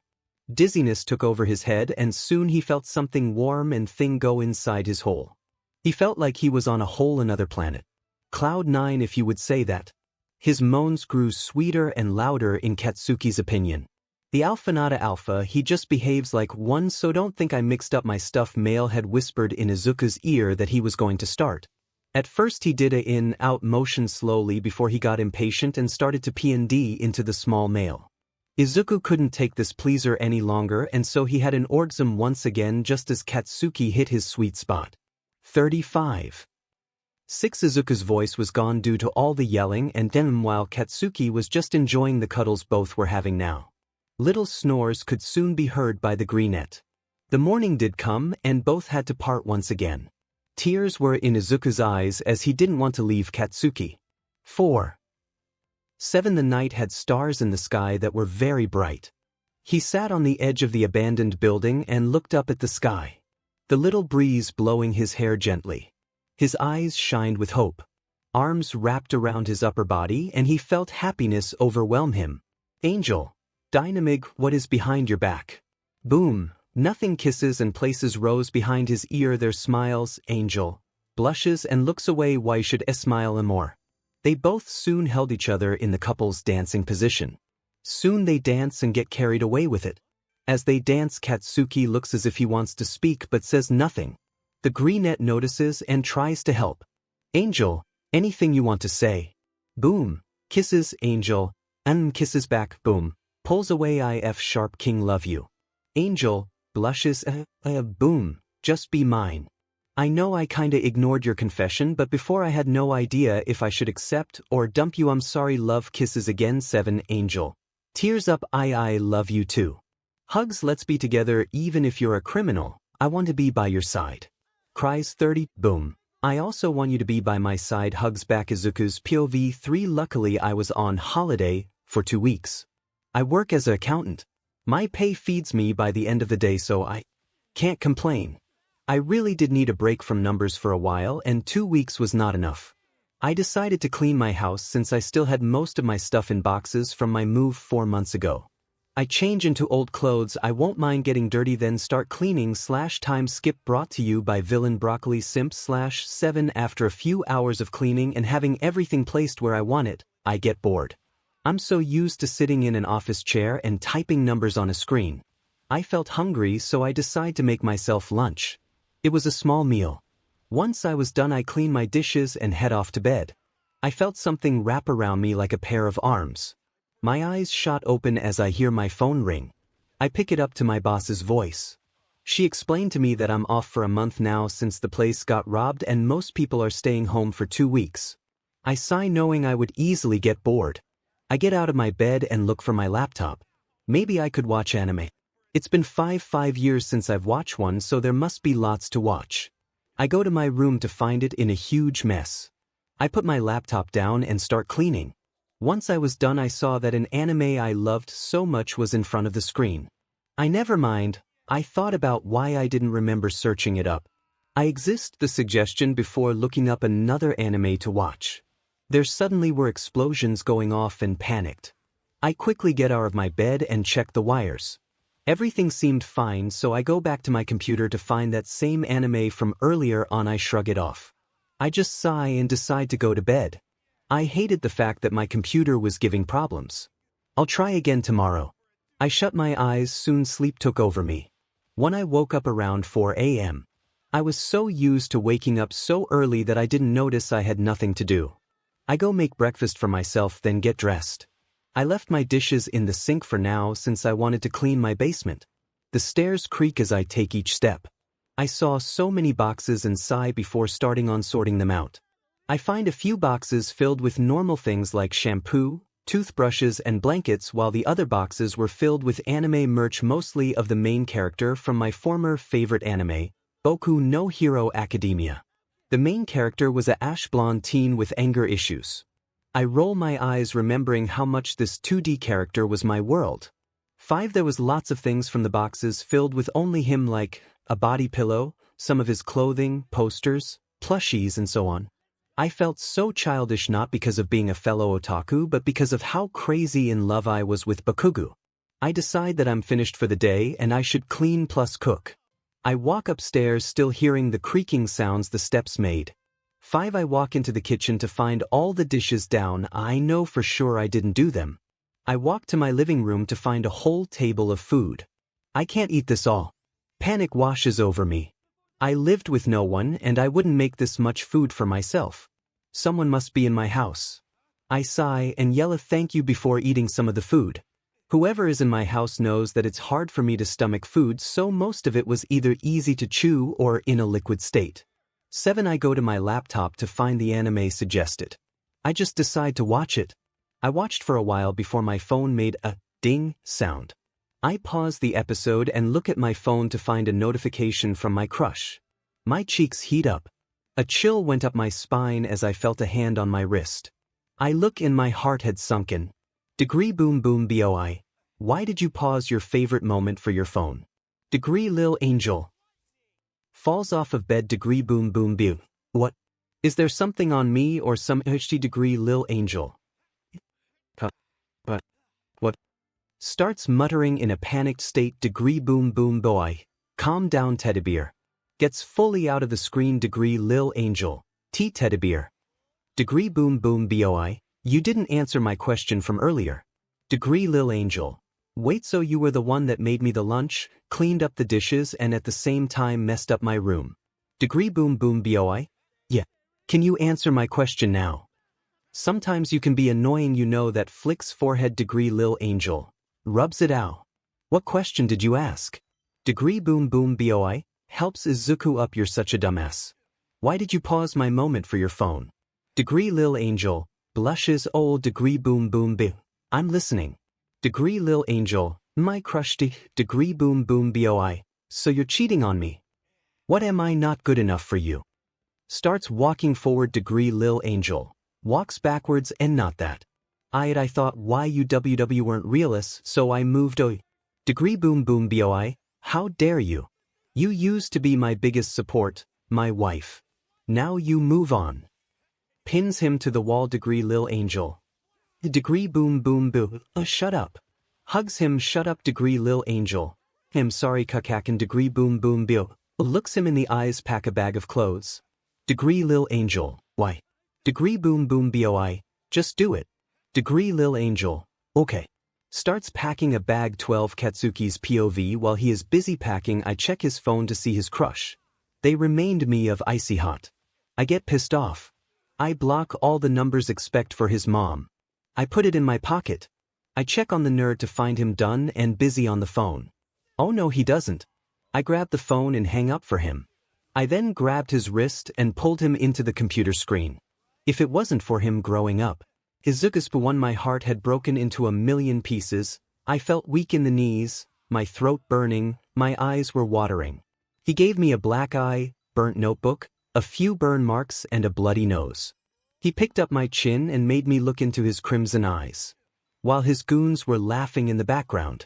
Dizziness took over his head and soon he felt something warm and thin go inside his hole. He felt like he was on a whole another planet. Cloud 9, if you would say that. His moans grew sweeter and louder in Katsuki's opinion. The Alpha Nada Alpha, he just behaves like one, so don't think I mixed up my stuff. Male had whispered in Izuku's ear that he was going to start. At first he did a in-out motion slowly before he got impatient and started to P&D into the small male. Izuku couldn't take this pleaser any longer and so he had an orgasm once again just as Katsuki hit his sweet spot. 35. 6. Izuku's voice was gone due to all the yelling and while Katsuki was just enjoying the cuddles both were having now. Little snores could soon be heard by the greenette. The morning did come and both had to part once again. Tears were in Izuku's eyes as he didn't want to leave Katsuki. 4. 7. The night had stars in the sky that were very bright. He sat on the edge of the abandoned building and looked up at the sky. The little breeze blowing his hair gently. His eyes shined with hope. Arms wrapped around his upper body and he felt happiness overwhelm him. Angel. Dynamig, what is behind your back? Boom. Nothing. Kisses and places rose behind his ear. Their smiles. Angel blushes and looks away. Why should I smile more? They both soon held each other in the couple's dancing position. Soon they dance and get carried away with it. As they dance, Katsuki looks as if he wants to speak but says nothing. The greenette notices and tries to help. Angel, anything you want to say? Boom. Kisses. Angel kisses back. Boom. Pulls away. If sharp king love you. Angel blushes. Boom. Just be mine. I know I kinda ignored your confession, but before I had no idea if I should accept or dump you. I'm sorry. Love. Kisses again. 7. Angel tears up. I love you too. Hugs. Let's be together even if you're a criminal. I want to be by your side. Cries. 30. Boom. I also want you to be by my side. Hugs back. Izuku's POV 3. Luckily I was on holiday for 2 weeks. I work as an accountant. My pay feeds me by the end of the day, so I can't complain. I really did need a break from numbers for a while and 2 weeks was not enough. I decided to clean my house since I still had most of my stuff in boxes from my move 4 months ago. I change into old clothes. I won't mind getting dirty then start cleaning. Time skip brought to you by Villain Broccoli Simp. 7. After a few hours of cleaning and having everything placed where I want it, I get bored. I'm so used to sitting in an office chair and typing numbers on a screen. I felt hungry, so I decided to make myself lunch. It was a small meal. Once I was done, I clean my dishes and head off to bed. I felt something wrap around me like a pair of arms. My eyes shot open as I hear my phone ring. I pick it up to my boss's voice. She explained to me that I'm off for a month now since the place got robbed and most people are staying home for 2 weeks. I sigh knowing I would easily get bored. I get out of my bed and look for my laptop. Maybe I could watch anime. It's been 5 years since I've watched one, so there must be lots to watch. I go to my room to find it in a huge mess. I put my laptop down and start cleaning. Once I was done, I saw that an anime I loved so much was in front of the screen. Never mind. I thought about why I didn't remember searching it up. I exist the suggestion before looking up another anime to watch. There suddenly were explosions going off and panicked. I quickly get out of my bed and check the wires. Everything seemed fine, so I go back to my computer to find that same anime from earlier on. I shrug it off. I just sigh and decide to go to bed. I hated the fact that my computer was giving problems. I'll try again tomorrow. I shut my eyes, soon sleep took over me. When I woke up around 4 a.m., I was so used to waking up so early that I didn't notice I had nothing to do. I go make breakfast for myself, then get dressed. I left my dishes in the sink for now since I wanted to clean my basement. The stairs creak as I take each step. I saw so many boxes and sigh before starting on sorting them out. I find a few boxes filled with normal things like shampoo, toothbrushes and blankets, while the other boxes were filled with anime merch, mostly of the main character from my former favorite anime, Boku no Hero Academia. The main character was a ash blonde teen with anger issues. I roll my eyes remembering how much this 2D character was my world. 5. There was lots of things from the boxes filled with only him, like a body pillow, some of his clothing, posters, plushies and so on. I felt so childish, not because of being a fellow otaku but because of how crazy in love I was with Bakugo. I decide that I'm finished for the day and I should clean plus cook. I walk upstairs, still hearing the creaking sounds the steps made. 5. I walk into the kitchen to find all the dishes down. I know for sure I didn't do them. I walk to my living room to find a whole table of food. I can't eat this all. Panic washes over me. I lived with no one and I wouldn't make this much food for myself. Someone must be in my house. I sigh and yell a thank you before eating some of the food. Whoever is in my house knows that it's hard for me to stomach food, so most of it was either easy to chew or in a liquid state. 7. I go to my laptop to find the anime suggested. I just decide to watch it. I watched for a while before my phone made a ding sound. I pause the episode and look at my phone to find a notification from my crush. My cheeks heat up. A chill went up my spine as I felt a hand on my wrist. I look and my heart had sunken. Degree boom boom boy. Why did you pause your favorite moment for your phone? Degree Lil Angel. Falls off of bed. Degree boom boom boo. What? Is there something on me or some HD? Degree Lil Angel. But. What? Starts muttering in a panicked state. Degree boom boom boy. Calm down, teddy bear. Gets fully out of the screen. Degree Lil Angel. T teddy bear. Degree boom boom boy. You didn't answer my question from earlier. Degree Lil Angel. Wait, so you were the one that made me the lunch, cleaned up the dishes and at the same time messed up my room? Degree boom boom boy? Yeah. Can you answer my question now? Sometimes you can be annoying, you know that. Flicks forehead. Degree Lil Angel. Rubs it out. What question did you ask? Degree boom boom boy. Helps Izuku up. You're such a dumbass. Why did you pause my moment for your phone? Degree Lil Angel. Blushes. Old. Degree boom boom boo. I'm listening. Degree Lil Angel. My crush. Degree boom boom boy. So you're cheating on me? What, am I not good enough for you? Starts walking forward. Degree Lil Angel. Walks backwards. And not that. I thought why you weren't realist, so I moved. Oh. Degree boom boom boy. How dare you? You used to be my biggest support, my wife. Now you move on. Pins him to the wall. Degree Lil Angel. Degree boom boom boo. Shut up. Hugs him. Shut up. Degree Lil Angel. I'm sorry kakakin. Degree boom boom boo. Looks him in the eyes. Pack a bag of clothes. Degree Lil Angel. Why? Degree boom boom boy. Just do it. Degree Lil Angel. Okay. Starts packing a bag. 12 Katsuki's POV. While he is busy packing, I check his phone to see his crush. They remind me of Icy Hot. I get pissed off. I block all the numbers except for his mom. I put it in my pocket. I check on the nerd to find him done and busy on the phone. Oh no, he doesn't. I grab the phone and hang up for him. I then grabbed his wrist and pulled him into the computer screen. If it wasn't for him growing up, Izuku's one, my heart had broken into a million pieces. I felt weak in the knees, my throat burning, my eyes were watering. He gave me a black eye, burnt notebook, a few burn marks and a bloody nose. He picked up my chin and made me look into his crimson eyes. While his goons were laughing in the background,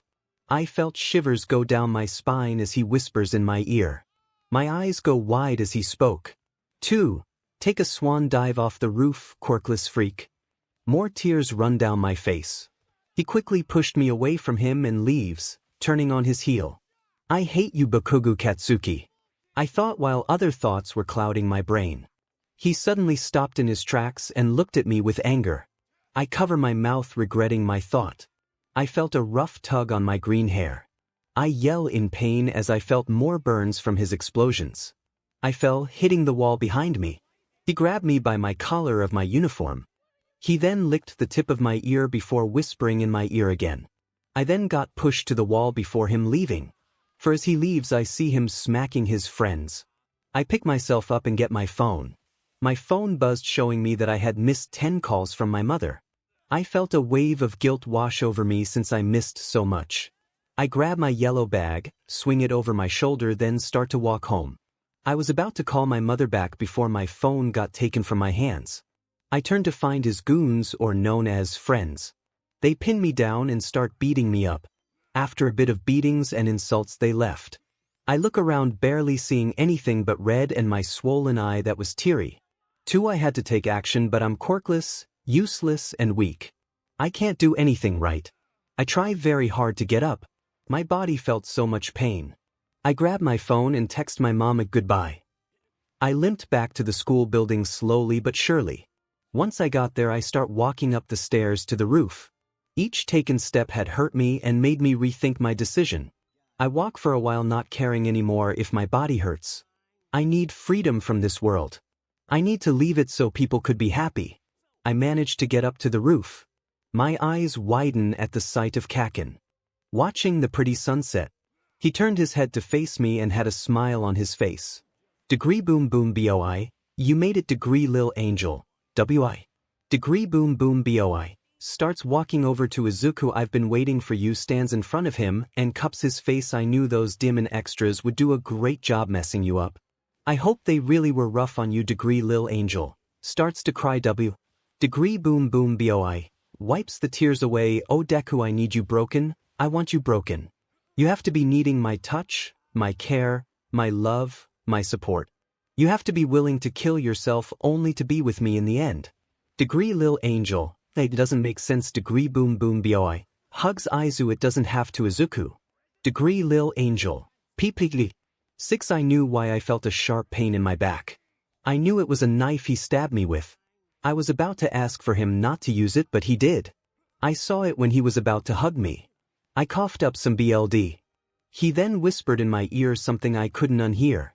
I felt shivers go down my spine as he whispers in my ear. My eyes go wide as he spoke. 2. Take a swan dive off the roof, quirkless freak. More tears run down my face. He quickly pushed me away from him and leaves, turning on his heel. I hate you, Bakugo Katsuki. I thought while other thoughts were clouding my brain. He suddenly stopped in his tracks and looked at me with anger. I cover my mouth, regretting my thought. I felt a rough tug on my green hair. I yell in pain as I felt more burns from his explosions. I fell, hitting the wall behind me. He grabbed me by my collar of my uniform. He then licked the tip of my ear before whispering in my ear again. I then got pushed to the wall before him leaving. For as he leaves I see him smacking his friends. I pick myself up and get my phone. My phone buzzed showing me that I had missed 10 calls from my mother. I felt a wave of guilt wash over me since I missed so much. I grab my yellow bag, swing it over my shoulder, then start to walk home. I was about to call my mother back before my phone got taken from my hands. I turned to find his goons, or known as friends. They pin me down and start beating me up. After a bit of beatings and insults they left. I look around barely seeing anything but red and my swollen eye that was teary. I had to take action, but I'm quirkless, useless and weak. I can't do anything right. I try very hard to get up. My body felt so much pain. I grab my phone and text my mom a goodbye. I limped back to the school building slowly but surely. Once I got there I start walking up the stairs to the roof. Each taken step had hurt me and made me rethink my decision. I walk for a while not caring anymore if my body hurts. I need freedom from this world. I need to leave it so people could be happy. I managed to get up to the roof. My eyes widen at the sight of Kakin. Watching the pretty sunset. He turned his head to face me and had a smile on his face. Degree boom boom boi, you made it degree lil angel, wi. Degree boom boom boi, starts walking over to Izuku. I've been waiting for you, stands in front of him and cups his face. I knew those demon extras would do a great job messing you up. I hope they really were rough on you. Degree lil angel, starts to cry w. Degree boom boom boi, wipes the tears away. Oh Deku, I need you broken, I want you broken. You have to be needing my touch, my care, my love, my support. You have to be willing to kill yourself only to be with me in the end. Degree lil angel, it doesn't make sense. Degree boom boom boi, hugs Aizu. It doesn't have to. Izuku. Degree lil angel, ppg. 6. I knew why I felt a sharp pain in my back. I knew it was a knife he stabbed me with. I was about to ask for him not to use it, but he did. I saw it when he was about to hug me. I coughed up some BLD. He then whispered in my ear something I couldn't unhear.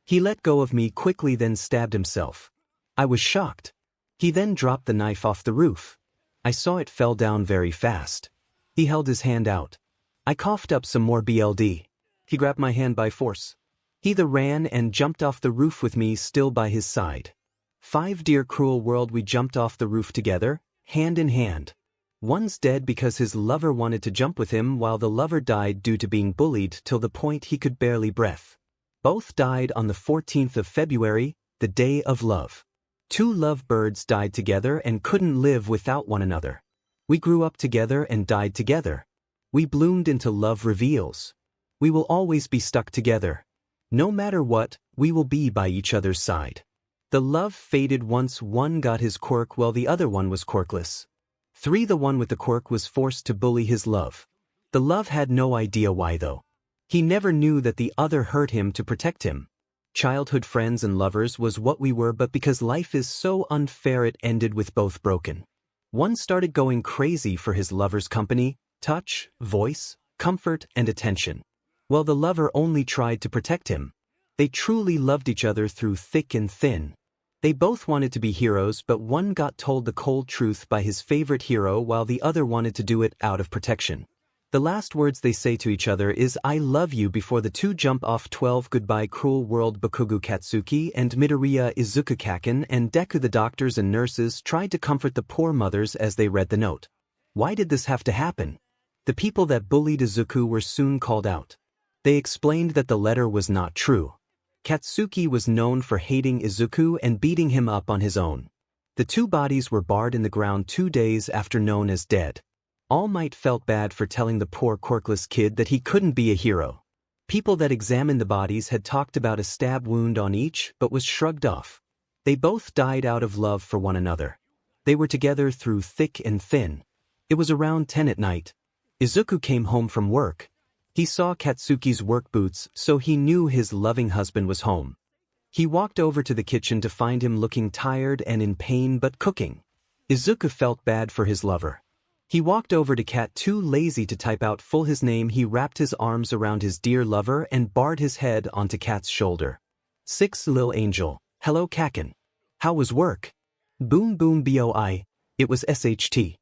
He let go of me quickly, then stabbed himself. I was shocked. He then dropped the knife off the roof. I saw it fell down very fast. He held his hand out. I coughed up some more BLD. He grabbed my hand by force. He ran and jumped off the roof with me still by his side. 5. Dear cruel world, we jumped off the roof together, hand in hand. One's dead because his lover wanted to jump with him, while the lover died due to being bullied till the point he could barely breathe. Both died on the 14th of February, the day of love. 2 lovebirds died together and couldn't live without one another. We grew up together and died together. We bloomed into love reveals. We will always be stuck together. No matter what, we will be by each other's side. The love faded once one got his quirk while the other one was quirkless. 3. The one with the quirk was forced to bully his love. The love had no idea why though. He never knew that the other hurt him to protect him. Childhood friends and lovers was what we were, but because life is so unfair it ended with both broken. One started going crazy for his lover's company, touch, voice, comfort and attention. While the lover only tried to protect him. They truly loved each other through thick and thin. They both wanted to be heroes, but one got told the cold truth by his favorite hero while the other wanted to do it out of protection. The last words they say to each other is "I love you" before the two jump off. 12. Goodbye cruel world. Bakugo Katsuki and Midoriya Izuku. Kakin and Deku, the doctors and nurses, tried to comfort the poor mothers as they read the note. Why did this have to happen? The people that bullied Izuku were soon called out. They explained that the letter was not true. Katsuki was known for hating Izuku and beating him up on his own. The two bodies were barred in the ground 2 days after, known as dead. All Might felt bad for telling the poor quirkless kid that he couldn't be a hero. People that examined the bodies had talked about a stab wound on each, but was shrugged off. They both died out of love for one another. They were together through thick and thin. It was around 10 at night. Izuku came home from work. He saw Katsuki's work boots, so he knew his loving husband was home. He walked over to the kitchen to find him looking tired and in pain but cooking. Izuku felt bad for his lover. He walked over to Kat, too lazy to type out full his name. He wrapped his arms around his dear lover and barred his head onto Kat's shoulder. 6. Lil Angel. Hello Kakin. How was work? Boom boom boi. It was SHT.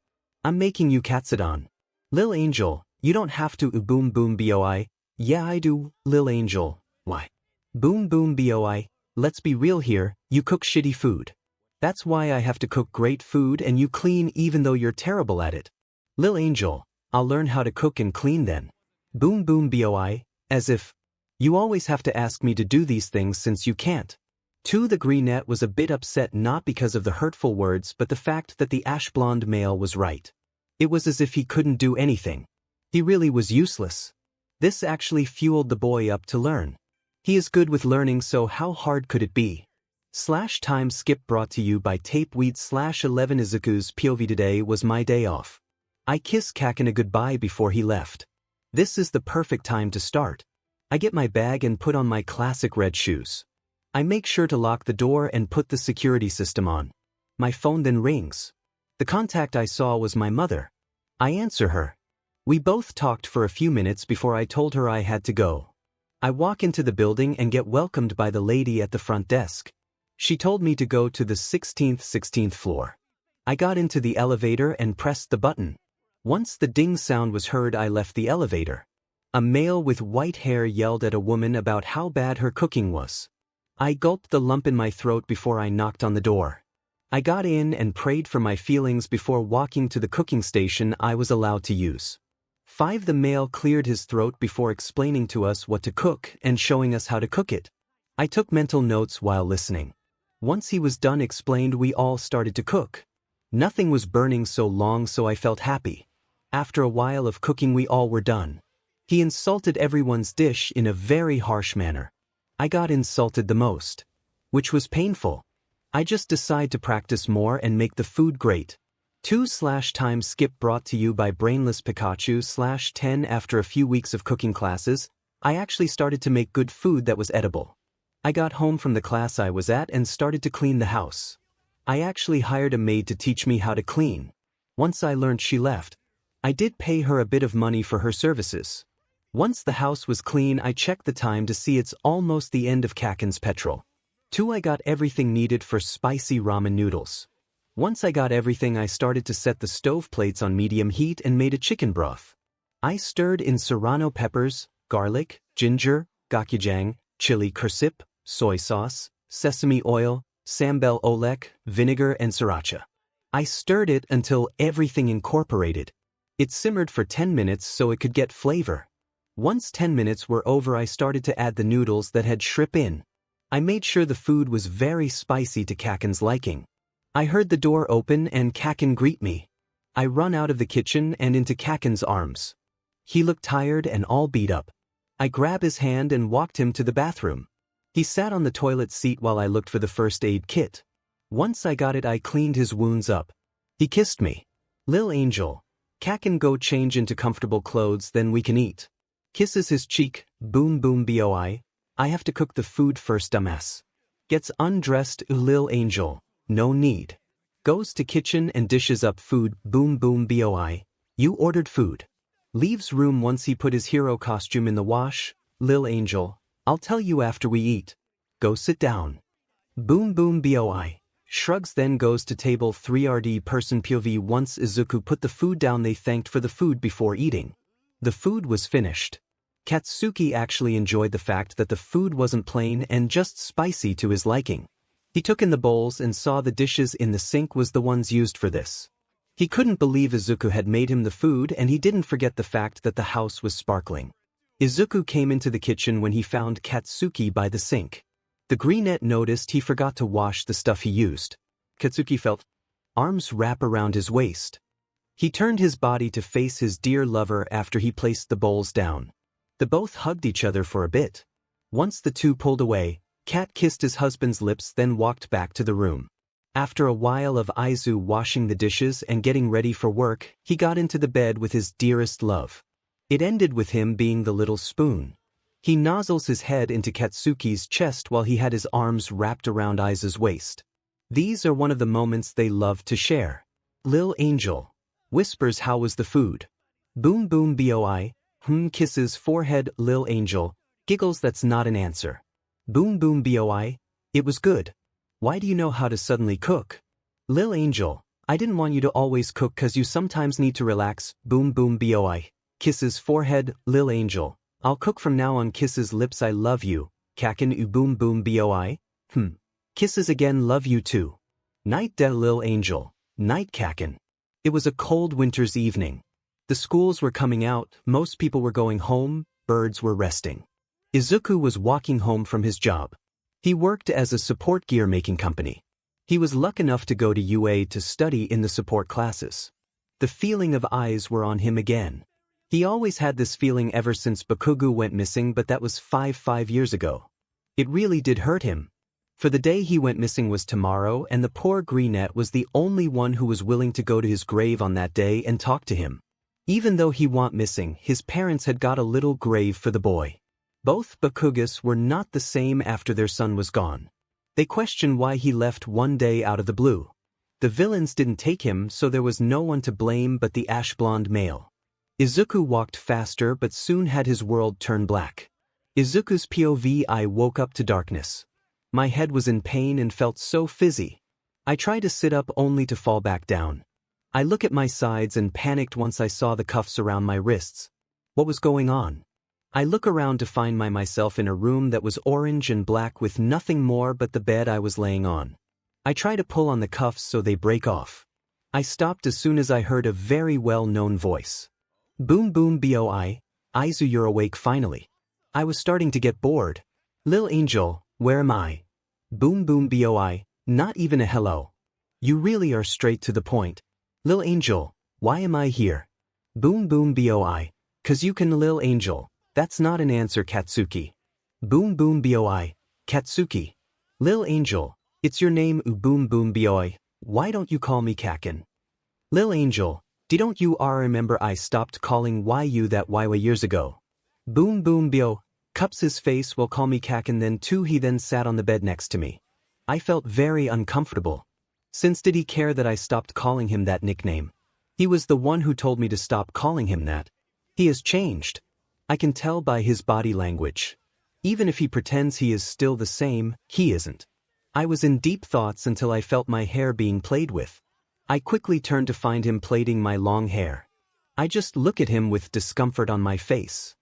I'm making you Katsudon. Lil Angel, you don't have to boom boom boi. Yeah I do, Lil Angel. Why? Boom boom boi. Let's be real here, you cook shitty food. That's why I have to cook great food and you clean even though you're terrible at it. Lil Angel, I'll learn how to cook and clean then. Boom boom boi, as if. You always have to ask me to do these things since you can't. 2. The greenette was a bit upset not because of the hurtful words but the fact that the ash blonde male was right. It was as if he couldn't do anything. He really was useless. This actually fueled the boy up to learn. He is good with learning, so how hard could it be? Time skip brought to you by Tapeweed /11. Izuku's POV. Today was my day off. I kiss Kaken a goodbye before he left. This is the perfect time to start. I get my bag and put on my classic red shoes. I make sure to lock the door and put the security system on. My phone then rings. The contact I saw was my mother. I answer her. We both talked for a few minutes before I told her I had to go. I walk into the building and get welcomed by the lady at the front desk. She told me to go to the 16th floor. I got into the elevator and pressed the button. Once the ding sound was heard, I left the elevator. A male with white hair yelled at a woman about how bad her cooking was. I gulped the lump in my throat before I knocked on the door. I got in and prayed for my feelings before walking to the cooking station I was allowed to use. 5. The male cleared his throat before explaining to us what to cook and showing us how to cook it. I took mental notes while listening. Once he was done explained, we all started to cook. Nothing was burning so long, so I felt happy. After a while of cooking we all were done. He insulted everyone's dish in a very harsh manner. I got insulted the most, which was painful. I just decided to practice more and make the food great. 2. Time skip brought to you by Brainless Pikachu /10. After a few weeks of cooking classes, I actually started to make good food that was edible. I got home from the class I was at and started to clean the house. I actually hired a maid to teach me how to clean. Once I learned, she left. I did pay her a bit of money for her services. Once the house was clean, I checked the time to see it's almost the end of Kaken's petrol. 2. I got everything needed for spicy ramen noodles. Once I got everything, I started to set the stove plates on medium heat and made a chicken broth. I stirred in serrano peppers, garlic, ginger, gochujang, chili kursip, soy sauce, sesame oil, sambal olek, vinegar and sriracha. I stirred it until everything incorporated. It simmered for 10 minutes so it could get flavor. Once 10 minutes were over, I started to add the noodles that had shrimp in. I made sure the food was very spicy to Kaken's liking. I heard the door open and Kaken greet me. I run out of the kitchen and into Kaken's arms. He looked tired and all beat up. I grabbed his hand and walked him to the bathroom. He sat on the toilet seat while I looked for the first aid kit. Once I got it, I cleaned his wounds up. He kissed me. Lil Angel, Kaken, go change into comfortable clothes, then we can eat. Kisses his cheek. Boom boom boi. I have to cook the food first, dumbass. Gets undressed. Lil Angel, no need. Goes to kitchen and dishes up food. Boom boom boi. You ordered food. Leaves room once he put his hero costume in the wash. Lil Angel, I'll tell you after we eat. Go sit down. Boom boom boi. Shrugs, then goes to table 3rd person POV. Once Izuku put the food down, they thanked for the food before eating. The food was finished. Katsuki actually enjoyed the fact that the food wasn't plain and just spicy to his liking. He took in the bowls and saw the dishes in the sink was the ones used for this. He couldn't believe Izuku had made him the food, and he didn't forget the fact that the house was sparkling. Izuku came into the kitchen when he found Katsuki by the sink. The greenette noticed he forgot to wash the stuff he used. Katsuki felt arms wrap around his waist. He turned his body to face his dear lover after he placed the bowls down. They both hugged each other for a bit. Once the two pulled away, Kat kissed his husband's lips, then walked back to the room. After a while of Aizu washing the dishes and getting ready for work, he got into the bed with his dearest love. It ended with him being the little spoon. He nozzles his head into Katsuki's chest while he had his arms wrapped around Aizu's waist. These are one of the moments they love to share. Lil Angel whispers, how was the food? Boom boom boi. Kisses forehead. Lil Angel giggles, that's not an answer. Boom boom boi. It was good. Why do you know how to suddenly cook? Lil Angel, I didn't want you to always cook cause you sometimes need to relax. Boom boom boy. Kisses forehead, Lil Angel. I'll cook from now on. Kisses lips, I love you. Kakin u boom boom boy. Kisses again, love you too. Night de Lil Angel. Night Kakin. It was a cold winter's evening. The schools were coming out, most people were going home, birds were resting. Izuku was walking home from his job. He worked as a support gear making company. He was lucky enough to go to UA to study in the support classes. The feeling of eyes were on him again. He always had this feeling ever since Bakugo went missing, but that was five years ago. It really did hurt him. For the day he went missing was tomorrow, and the poor Greenette was the only one who was willing to go to his grave on that day and talk to him. Even though he went missing, his parents had got a little grave for the boy. Both Bakugas were not the same after their son was gone. They questioned why he left one day out of the blue. The villains didn't take him, so there was no one to blame but the ash-blonde male. Izuku walked faster but soon had his world turn black. Izuku's POV: I woke up to darkness. My head was in pain and felt so fizzy. I tried to sit up only to fall back down. I looked at my sides and panicked once I saw the cuffs around my wrists. What was going on? I look around to find myself in a room that was orange and black with nothing more but the bed I was laying on. I try to pull on the cuffs so they break off. I stopped as soon as I heard a very well-known voice. Boom boom boy, Aizu, you're awake finally. I was starting to get bored. Lil Angel, where am I? Boom boom boy, not even a hello. You really are straight to the point. Lil Angel, why am I here? Boom boom boy, cause you can. Lil Angel, that's not an answer. Katsuki. Boom boom boy, Katsuki. Lil Angel, it's your name. Boom boom boy, why don't you call me Kakin? Lil Angel, don't you remember I stopped calling you that years ago? Boom boom bio, cups his face. Well, call me Kakin then too. He then sat on the bed next to me. I felt very uncomfortable. Since did he care that I stopped calling him that nickname? He was the one who told me to stop calling him that. He has changed. I can tell by his body language. Even if he pretends he is still the same, he isn't. I was in deep thoughts until I felt my hair being played with. I quickly turned to find him plaiting my long hair. I just look at him with discomfort on my face.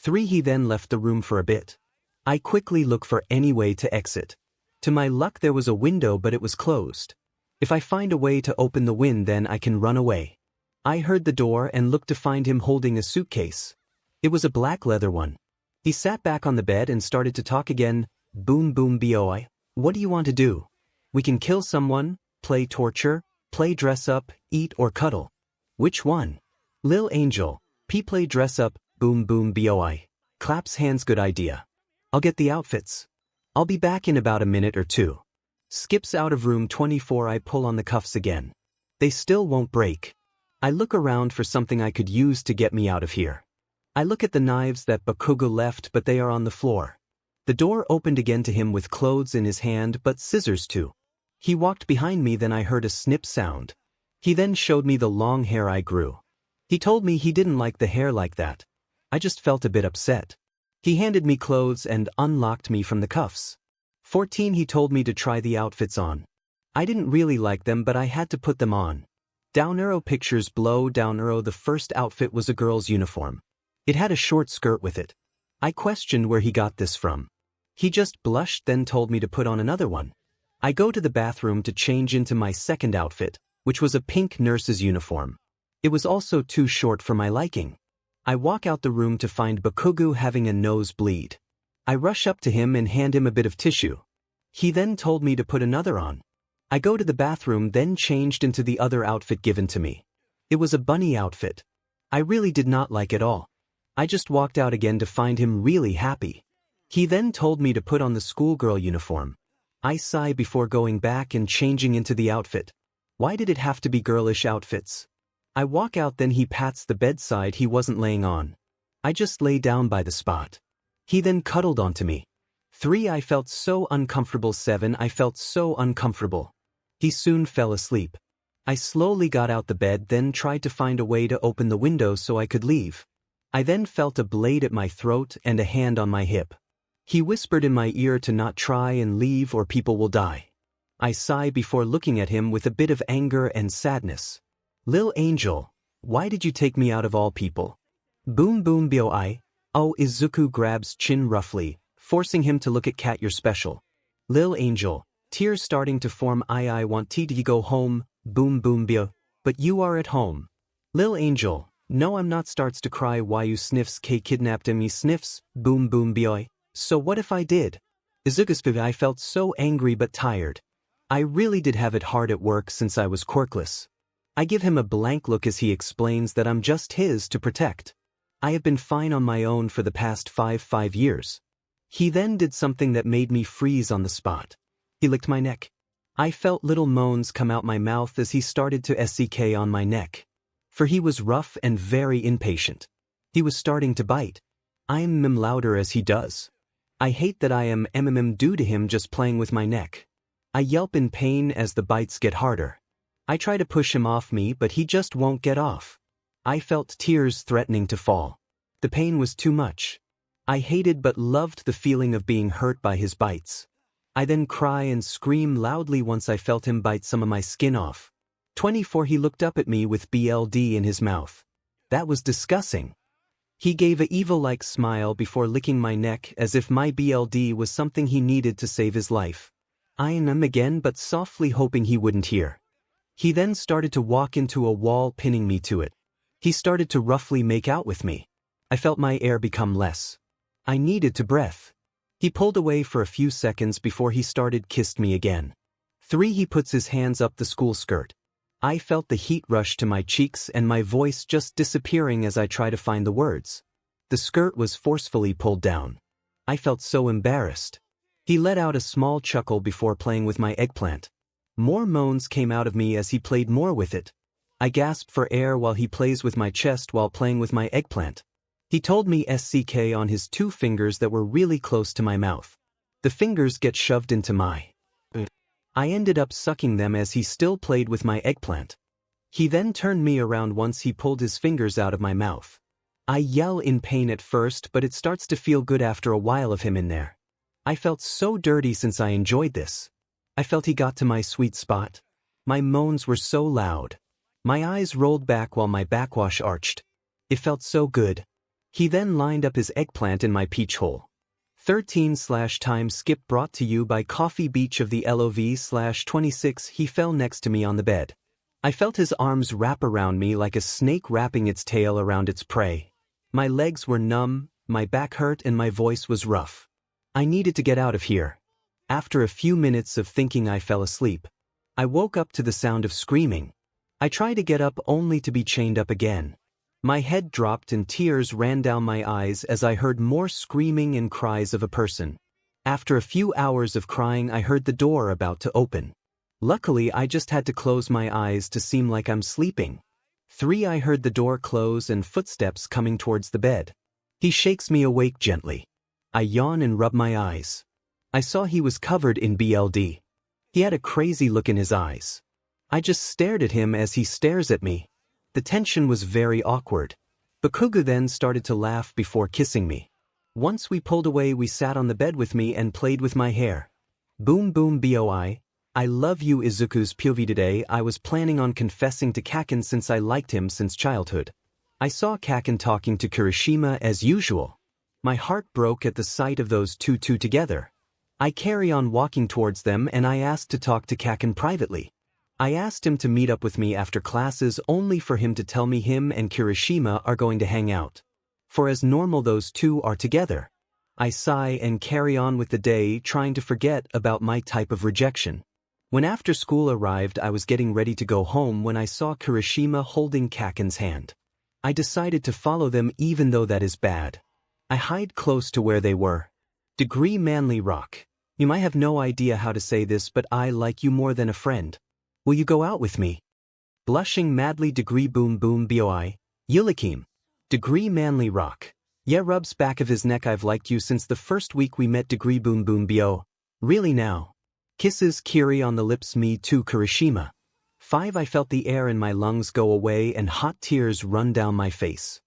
He then left the room for a bit. I quickly look for any way to exit. To my luck there was a window but it was closed. If I find a way to open the window then I can run away. I heard the door and looked to find him holding a suitcase. It was a black leather one. He sat back on the bed and started to talk again. Boom boom boy, what do you want to do? We can kill someone, play torture, play dress up, eat or cuddle. Which one? Lil Angel, play dress up. Boom boom boy. Claps hands, good idea. I'll get the outfits. I'll be back in about a minute or two. Skips out of room 24. I pull on the cuffs again. They still won't break. I look around for something I could use to get me out of here. I look at the knives that Bakugo left but they are on the floor. The door opened again to him with clothes in his hand but scissors too. He walked behind me, then I heard a snip sound. He then showed me the long hair I grew. He told me he didn't like the hair like that. I just felt a bit upset. He handed me clothes and unlocked me from the cuffs. 14. He told me to try the outfits on. I didn't really like them but I had to put them on. Down arrow pictures below. Down arrow. The first outfit was a girl's uniform. It had a short skirt with it. I questioned where he got this from. He just blushed then told me to put on another one. I go to the bathroom to change into my second outfit, which was a pink nurse's uniform. It was also too short for my liking. I walk out the room to find Bakugo having a nosebleed. I rush up to him and hand him a bit of tissue. He then told me to put another on. I go to the bathroom then changed into the other outfit given to me. It was a bunny outfit. I really did not like it all. I just walked out again to find him really happy. He then told me to put on the schoolgirl uniform. I sigh before going back and changing into the outfit. Why did it have to be girlish outfits? I walk out then he pats the bedside he wasn't laying on. I just lay down by the spot. He then cuddled onto me. 3. I felt so uncomfortable. 7. I felt so uncomfortable. He soon fell asleep. I slowly got out the bed then tried to find a way to open the window so I could leave. I then felt a blade at my throat and a hand on my hip. He whispered in my ear to not try and leave or people will die. I sigh before looking at him with a bit of anger and sadness. Lil Angel, why did you take me out of all people? Boom boom boi. Oh, Izuku grabs chin roughly, forcing him to look at Cat. You're special. Lil Angel, tears starting to form. I want to go home, boom boom bio. But you are at home. Lil Angel, no I'm not, starts to cry. Why you sniffs? K kidnapped him. He sniffs, boom boom boi. So what if I did? Izuku, I felt so angry but tired. I really did have it hard at work since I was quirkless. I give him a blank look as he explains that I'm just his to protect. I have been fine on my own for the past five years. He then did something that made me freeze on the spot. He licked my neck. I felt little moans come out my mouth as he started to SCK on my neck. For he was rough and very impatient. He was starting to bite. I am louder as he does. I hate that I am due to him just playing with my neck. I yelp in pain as the bites get harder. I try to push him off me but he just won't get off. I felt tears threatening to fall. The pain was too much. I hated but loved the feeling of being hurt by his bites. I then cry and scream loudly once I felt him bite some of my skin off. 24 He looked up at me with BLD in his mouth. That was disgusting. He gave a evil-like smile before licking my neck as if my BLD was something he needed to save his life. I am again but softly hoping he wouldn't hear. He then started to walk into a wall pinning me to it. He started to roughly make out with me. I felt my air become less. I needed to breath. He pulled away for a few seconds before he started kissed me again. 3 He puts his hands up the school skirt. I felt the heat rush to my cheeks and my voice just disappearing as I try to find the words. The skirt was forcefully pulled down. I felt so embarrassed. He let out a small chuckle before playing with my eggplant. More moans came out of me as he played more with it. I gasp for air while he plays with my chest while playing with my eggplant. He told me SCK on his 2 fingers that were really close to my mouth. The fingers get shoved into my. I ended up sucking them as he still played with my eggplant. He then turned me around once he pulled his fingers out of my mouth. I yell in pain at first but it starts to feel good after a while of him in there. I felt so dirty since I enjoyed this. I felt he got to my sweet spot. My moans were so loud. My eyes rolled back while my backwash arched. It felt so good. He then lined up his eggplant in my peach hole. 13/time skip brought to you by Coffee Beach of the LOV/26. He fell next to me on the bed. I felt his arms wrap around me like a snake wrapping its tail around its prey. My legs were numb, my back hurt and my voice was rough. I needed to get out of here. After a few minutes of thinking I fell asleep. I woke up to the sound of screaming. I tried to get up only to be chained up again. My head dropped and tears ran down my eyes as I heard more screaming and cries of a person. After a few hours of crying I heard the door about to open. Luckily I just had to close my eyes to seem like I'm sleeping. 3 I heard the door close and footsteps coming towards the bed. He shakes me awake gently. I yawn and rub my eyes. I saw he was covered in BLD. He had a crazy look in his eyes. I just stared at him as he stares at me. The tension was very awkward. Bakugo then started to laugh before kissing me. Once we pulled away we sat on the bed with me and played with my hair. Boom boom boi. I love you Izuku's POV. Today I was planning on confessing to Kaken since I liked him since childhood. I saw Kaken talking to Kirishima as usual. My heart broke at the sight of those two together. I carry on walking towards them and I asked to talk to Kaken privately. I asked him to meet up with me after classes only for him to tell me him and Kirishima are going to hang out. For as normal those two are together. I sigh and carry on with the day trying to forget about my type of rejection. When after school arrived I was getting ready to go home when I saw Kirishima holding Kaken's hand. I decided to follow them even though that is bad. I hide close to where they were. Degree Manly Rock. You might have no idea how to say this but I like you more than a friend. Will you go out with me? Blushing madly Degree Boom Boom Boi. Yulikim. Degree Manly Rock. Yeah rubs back of his neck. I've liked you since the first week we met. Degree Boom Boom Bio. Really now? Kisses Kiri on the lips. Me too Kirishima. 5 I felt the air in my lungs go away and hot tears run down my face.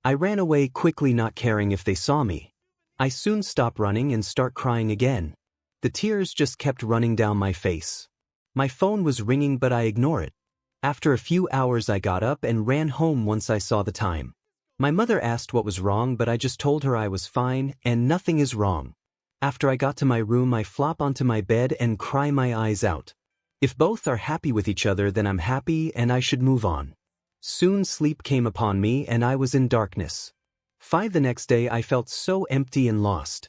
I ran away quickly not caring if they saw me. I soon stop running and start crying again. The tears just kept running down my face. My phone was ringing but I ignored it. After a few hours I got up and ran home once I saw the time. My mother asked what was wrong but I just told her I was fine and nothing is wrong. After I got to my room I flop onto my bed and cry my eyes out. If both are happy with each other then I'm happy and I should move on. Soon sleep came upon me and I was in darkness. 5 the next day I felt so empty and lost.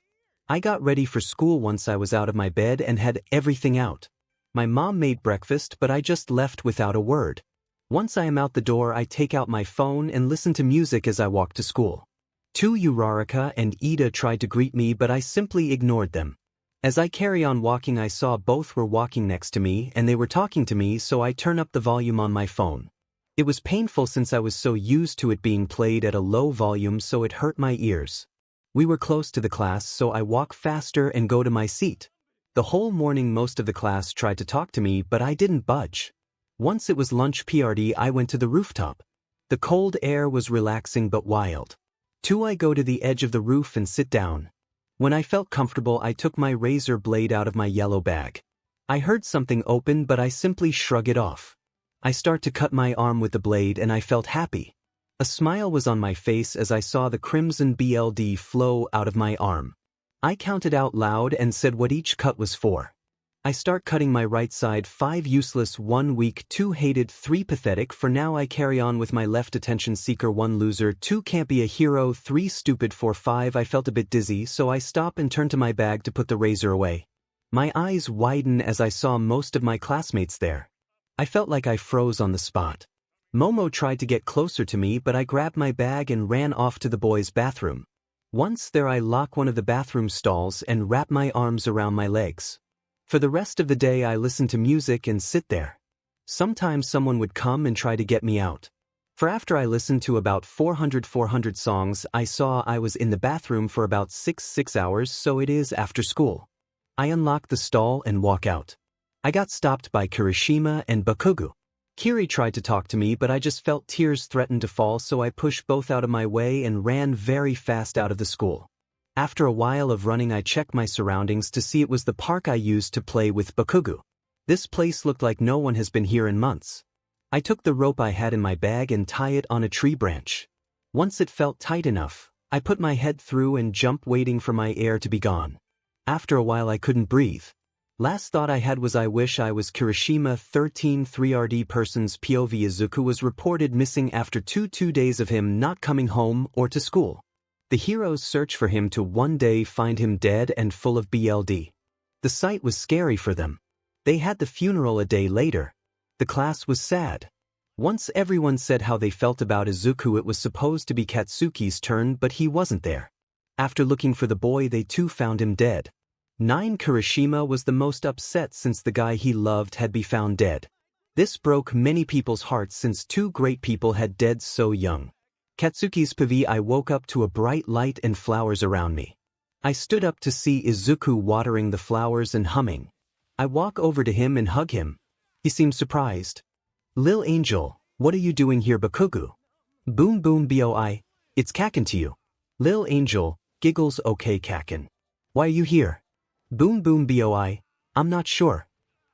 I got ready for school once I was out of my bed and had everything out. My mom made breakfast but I just left without a word. Once I am out the door I take out my phone and listen to music as I walk to school. 2 Urarika and Ida tried to greet me but I simply ignored them. As I carry on walking I saw both were walking next to me and they were talking to me so I turn up the volume on my phone. It was painful since I was so used to it being played at a low volume so it hurt my ears. We were close to the class so I walk faster and go to my seat. The whole morning most of the class tried to talk to me but I didn't budge. Once it was lunch PRD I went to the rooftop. The cold air was relaxing but wild. 2 I go to the edge of the roof and sit down. When I felt comfortable I took my razor blade out of my yellow bag. I heard something open but I simply shrug it off. I start to cut my arm with the blade and I felt happy. A smile was on my face as I saw the crimson BLD flow out of my arm. I counted out loud and said what each cut was for. I start cutting my right side. 5 useless, 1 weak, 2 hated, 3 pathetic. For now I carry on with my left attention seeker. 1 loser, 2 can't be a hero, 3 stupid. 4 5 I felt a bit dizzy so I stop and turn to my bag to put the razor away. My eyes widen as I saw most of my classmates there. I felt like I froze on the spot. Momo tried to get closer to me but I grabbed my bag and ran off to the boys' bathroom. Once there I lock one of the bathroom stalls and wrap my arms around my legs. For the rest of the day I listen to music and sit there. Sometimes someone would come and try to get me out. For after I listened to about 400 songs I saw I was in the bathroom for about 6 hours so it is after school. I unlock the stall and walk out. I got stopped by Kirishima and Bakugo. Kiri tried to talk to me but I just felt tears threaten to fall so I pushed both out of my way and ran very fast out of the school. After a while of running I checked my surroundings to see it was the park I used to play with Bakugo. This place looked like no one has been here in months. I took the rope I had in my bag and tie it on a tree branch. Once it felt tight enough, I put my head through and jumped waiting for my air to be gone. After a while I couldn't breathe. Last thought I had was I wish I was Kirishima. 13 3RD persons POV Izuku was reported missing after 2 days of him not coming home or to school. The heroes search for him to one day find him dead and full of BLD. The sight was scary for them. They had the funeral a day later. The class was sad. Once everyone said how they felt about Izuku. It was supposed to be Katsuki's turn but he wasn't there. After looking for the boy they too found him dead. 9 Kirishima was the most upset since the guy he loved had been found dead. This broke many people's hearts since 2 great people had died so young. Katsuki's PV I woke up to a bright light and flowers around me. I stood up to see Izuku watering the flowers and humming. I walk over to him and hug him. He seemed surprised. Lil Angel, what are you doing here Bakugo? Boom boom boi, it's Kaken to you. Lil Angel, giggles okay Kaken. Why are you here? Boom boom boi, I'm not sure.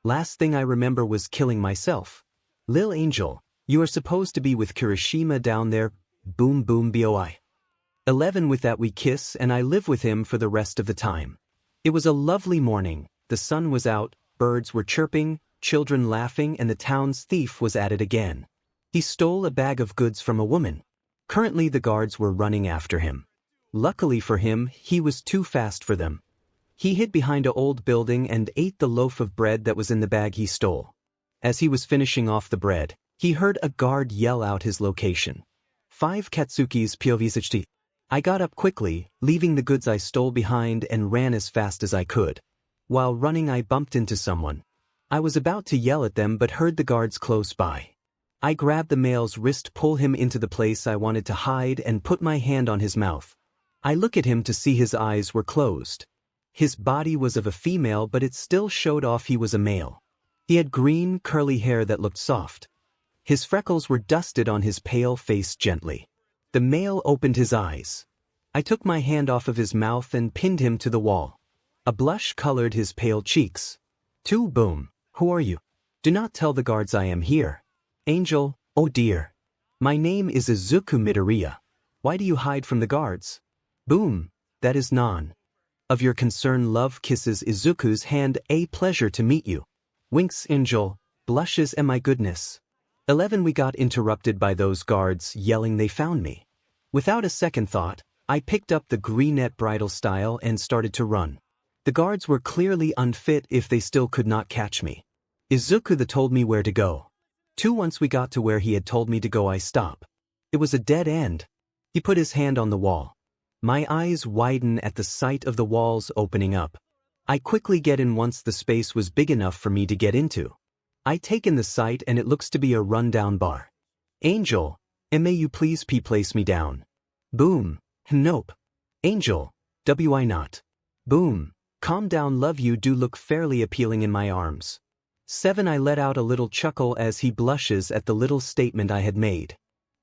Last thing I remember was killing myself. Lil Angel, you are supposed to be with Kirishima down there. Boom boom boi. 11 With that we kiss and I live with him for the rest of the time. It was a lovely morning, the sun was out, birds were chirping, children laughing and the town's thief was at it again. He stole a bag of goods from a woman. Currently the guards were running after him. Luckily for him, he was too fast for them. He hid behind an old building and ate the loaf of bread that was in the bag he stole. As he was finishing off the bread, he heard a guard yell out his location. 5 Katsuki's POV. I got up quickly, leaving the goods I stole behind and ran as fast as I could. While running I bumped into someone. I was about to yell at them but heard the guards close by. I grabbed the male's wrist, pull him into the place I wanted to hide and put my hand on his mouth. I look at him to see his eyes were closed. His body was of a female but it still showed off he was a male. He had green, curly hair that looked soft. His freckles were dusted on his pale face gently. The male opened his eyes. I took my hand off of his mouth and pinned him to the wall. A blush colored his pale cheeks. 2 Boom, who are you? Do not tell the guards I am here. Angel, oh dear. My name is Izuku Midoriya. Why do you hide from the guards? Boom, that is none of your concern. Love kisses Izuku's hand. A pleasure to meet you. Winks Angel, blushes and my goodness. 11 We got interrupted by those guards yelling they found me. Without a second thought, I picked up the greenette bridal style and started to run. The guards were clearly unfit if they still could not catch me. Izuku told me where to go. Once we got to where he had told me to go I stopped. It was a dead end. He put his hand on the wall. My eyes widen at the sight of the walls opening up. I quickly get in once the space was big enough for me to get into. I take in the sight and it looks to be a rundown bar. Angel, and may you please place me down. Boom. Nope. Angel, why not? Boom. Calm down. Love you do look fairly appealing in my arms. 7 I let out a little chuckle as he blushes at the little statement I had made.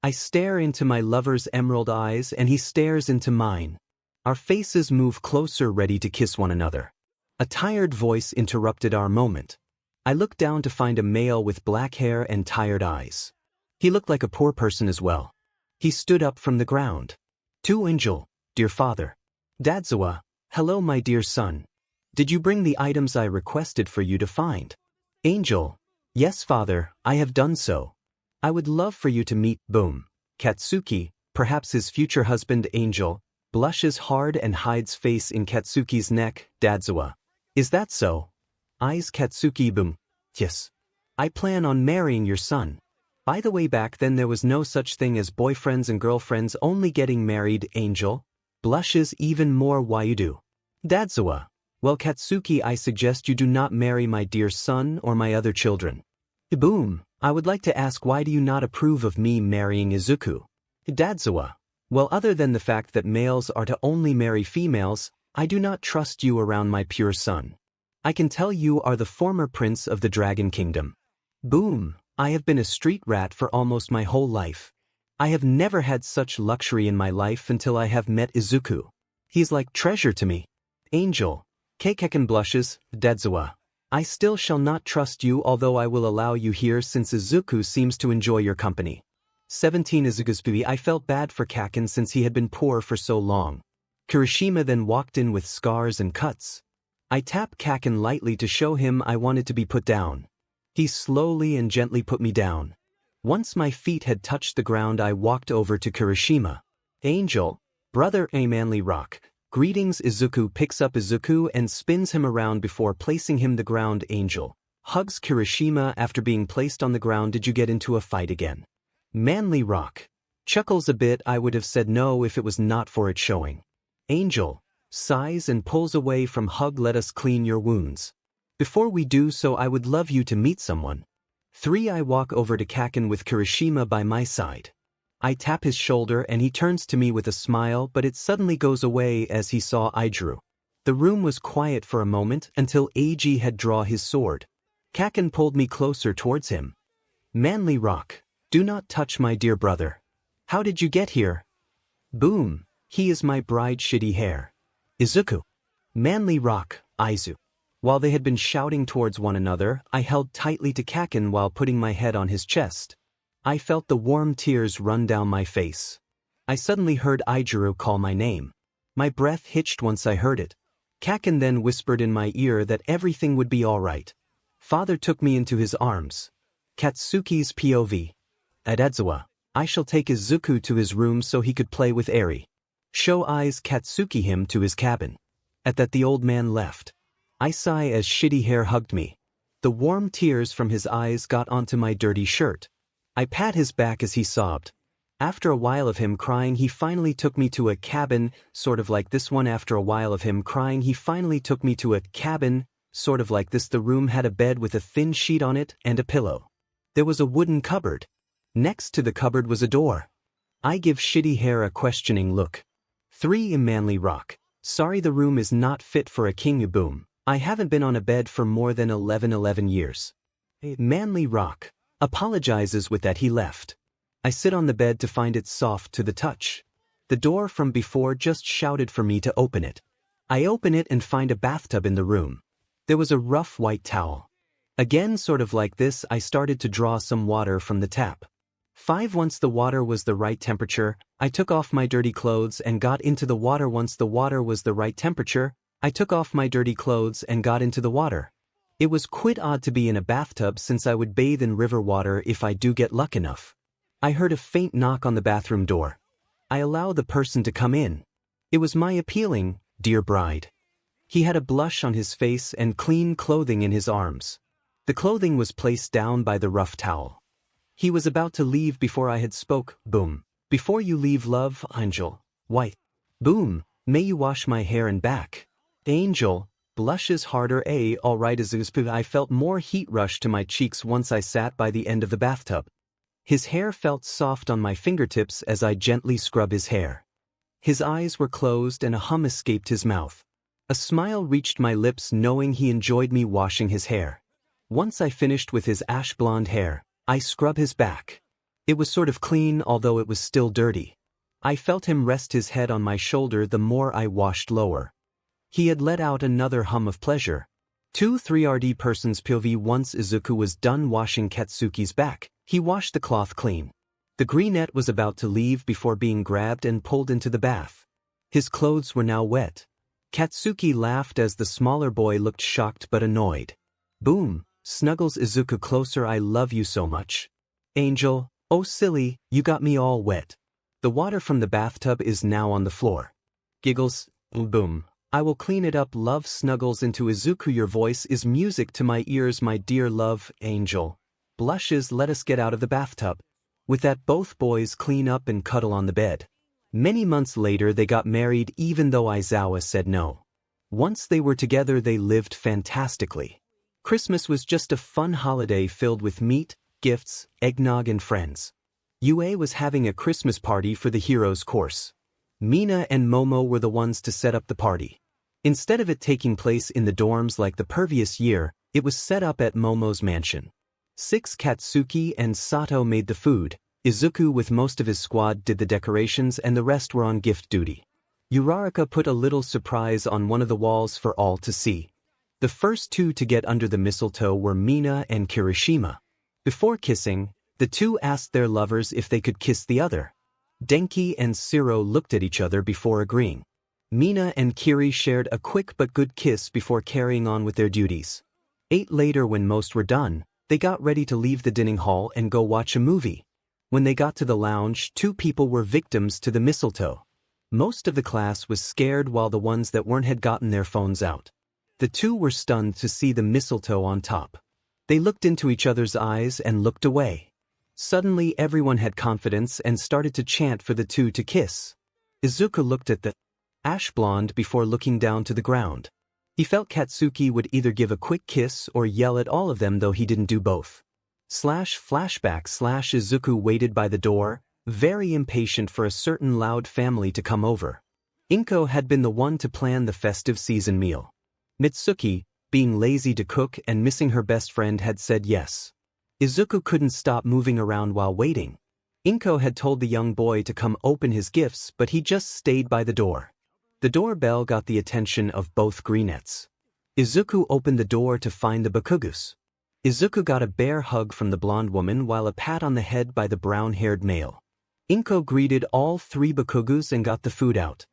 I stare into my lover's emerald eyes and he stares into mine. Our faces move closer ready to kiss one another. A tired voice interrupted our moment. I looked down to find a male with black hair and tired eyes. He looked like a poor person as well. He stood up from the ground. To Angel, dear father. Dadzawa, hello my dear son. Did you bring the items I requested for you to find? Angel, yes father, I have done so. I would love for you to meet, boom. Katsuki, perhaps his future husband. Angel, blushes hard and hides face in Katsuki's neck. Dadzawa, is that so? Eyes Katsuki. Boom. Yes. I plan on marrying your son. By the way, back then there was no such thing as boyfriends and girlfriends, only getting married. Angel blushes even more. Why you do? Dadzawa, well Katsuki, I suggest you do not marry my dear son or my other children. Boom. I would like to ask, why do you not approve of me marrying Izuku? Dadzawa, well, other than the fact that males are to only marry females, I do not trust you around my pure son. I can tell you are the former prince of the Dragon Kingdom. Boom. I have been a street rat for almost my whole life. I have never had such luxury in my life until I have met Izuku. He's like treasure to me. Angel, Kekkeken blushes. Dadzawa, I still shall not trust you, although I will allow you here since Izuku seems to enjoy your company. 17 Izuku's baby. I felt bad for Kaken since he had been poor for so long. Kirishima then walked in with scars and cuts. I tapped Kaken lightly to show him I wanted to be put down. He slowly and gently put me down. Once my feet had touched the ground I walked over to Kirishima. Angel, brother a manly rock. Greetings. Izuku picks up Izuku and spins him around before placing him the ground. Angel hugs Kirishima after being placed on the ground. Did you get into a fight again? Manly rock chuckles a bit. I would have said no if it was not for it showing. Angel sighs and pulls away from hug. Let us clean your wounds. Before we do so, I would love you to meet someone. 3 I walk over to Kaken with Kirishima by my side. I tap his shoulder and he turns to me with a smile, but it suddenly goes away as he saw Aijuru. The room was quiet for a moment until Eiji had drawn his sword. Kaken pulled me closer towards him. Manly rock, do not touch my dear brother. How did you get here? Boom, he is my bride. Shitty hair. Izuku. Manly rock, Aizu. While they had been shouting towards one another, I held tightly to Kaken while putting my head on his chest. I felt the warm tears run down my face. I suddenly heard Aijuru call my name. My breath hitched once I heard it. Kaken then whispered in my ear that everything would be all right. Father took me into his arms. Katsuki's POV. At Dadzawa, I shall take Izuku to his room so he could play with Eri. Show eyes Katsuki him to his cabin. At that the old man left. I sigh as Shitty Hair hugged me. The warm tears from his eyes got onto my dirty shirt. I pat his back as he sobbed. After a while of him crying, he finally took me to a cabin, sort of like this one. After a while of him crying, he finally took me to a cabin, sort of like this. The room had a bed with a thin sheet on it and a pillow. There was a wooden cupboard. Next to the cupboard was a door. I give Shitty Hair a questioning look. 3 Manly rock. Sorry, the room is not fit for a king. Boom. I haven't been on a bed for more than 11 years. Manly rock apologizes. With that he left. I sit on the bed to find it soft to the touch. The door from before just shouted for me to open it. I open it and find a bathtub in the room. There was a rough white towel. Again, sort of like this, I started to draw some water from the tap. 5. Once the water was the right temperature, I took off my dirty clothes and got into the water. Once the water was the right temperature, I took off my dirty clothes and got into the water. It was quite odd to be in a bathtub since I would bathe in river water if I do get luck enough. I heard a faint knock on the bathroom door. I allow the person to come in. It was my appealing, dear bride. He had a blush on his face and clean clothing in his arms. The clothing was placed down by the rough towel. He was about to leave before I had spoke. Boom. Before you leave, love, Angel. White. Boom. May you wash my hair and back. Angel. Blushes harder. Alright, Azuzpu. I felt more heat rush to my cheeks once I sat by the end of the bathtub. His hair felt soft on my fingertips as I gently scrub his hair. His eyes were closed and a hum escaped his mouth. A smile reached my lips knowing he enjoyed me washing his hair. Once I finished with his ash blonde hair, I scrub his back. It was sort of clean, although it was still dirty. I felt him rest his head on my shoulder the more I washed lower. He had let out another hum of pleasure. 2-3 RD person's POV. Once Izuku was done washing Katsuki's back, he washed the cloth clean. The greenette was about to leave before being grabbed and pulled into the bath. His clothes were now wet. Katsuki laughed as the smaller boy looked shocked but annoyed. Boom. Snuggles Izuku closer. I love you so much. Angel, oh silly, you got me all wet. The water from the bathtub is now on the floor. Giggles, boom. I will clean it up. Love snuggles into Izuku. Your voice is music to my ears, my dear love. Angel. Blushes. Let us get out of the bathtub. With that, both boys clean up and cuddle on the bed. Many months later they got married even though Aizawa said no. Once they were together they lived fantastically. Christmas was just a fun holiday filled with meat, gifts, eggnog and friends. UA was having a Christmas party for the heroes course. Mina and Momo were the ones to set up the party. Instead of it taking place in the dorms like the previous year, it was set up at Momo's mansion. 6 Katsuki and Sato made the food. Izuku with most of his squad did the decorations and the rest were on gift duty. Uraraka put a little surprise on one of the walls for all to see. The first 2 to get under the mistletoe were Mina and Kirishima. Before kissing, the 2 asked their lovers if they could kiss the other. Denki and Shiro looked at each other before agreeing. Mina and Kiri shared a quick but good kiss before carrying on with their duties. 8 later, when most were done, they got ready to leave the dining hall and go watch a movie. When they got to the lounge, 2 people were victims to the mistletoe. Most of the class was scared while the ones that weren't had gotten their phones out. The 2 were stunned to see the mistletoe on top. They looked into each other's eyes and looked away. Suddenly everyone had confidence and started to chant for the 2 to kiss. Izuku looked at the ash blonde before looking down to the ground. He felt Katsuki would either give a quick kiss or yell at all of them, though he didn't do both. Flashback Izuku waited by the door, very impatient for a certain loud family to come over. Inko had been the one to plan the festive season meal. Mitsuki, being lazy to cook and missing her best friend, had said yes. Izuku couldn't stop moving around while waiting. Inko had told the young boy to come open his gifts, but he just stayed by the door. The doorbell got the attention of both greenettes. Izuku opened the door to find the Bakugus. Izuku got a bear hug from the blonde woman while a pat on the head by the brown-haired male. Inko greeted all 3 Bakugus and got the food out.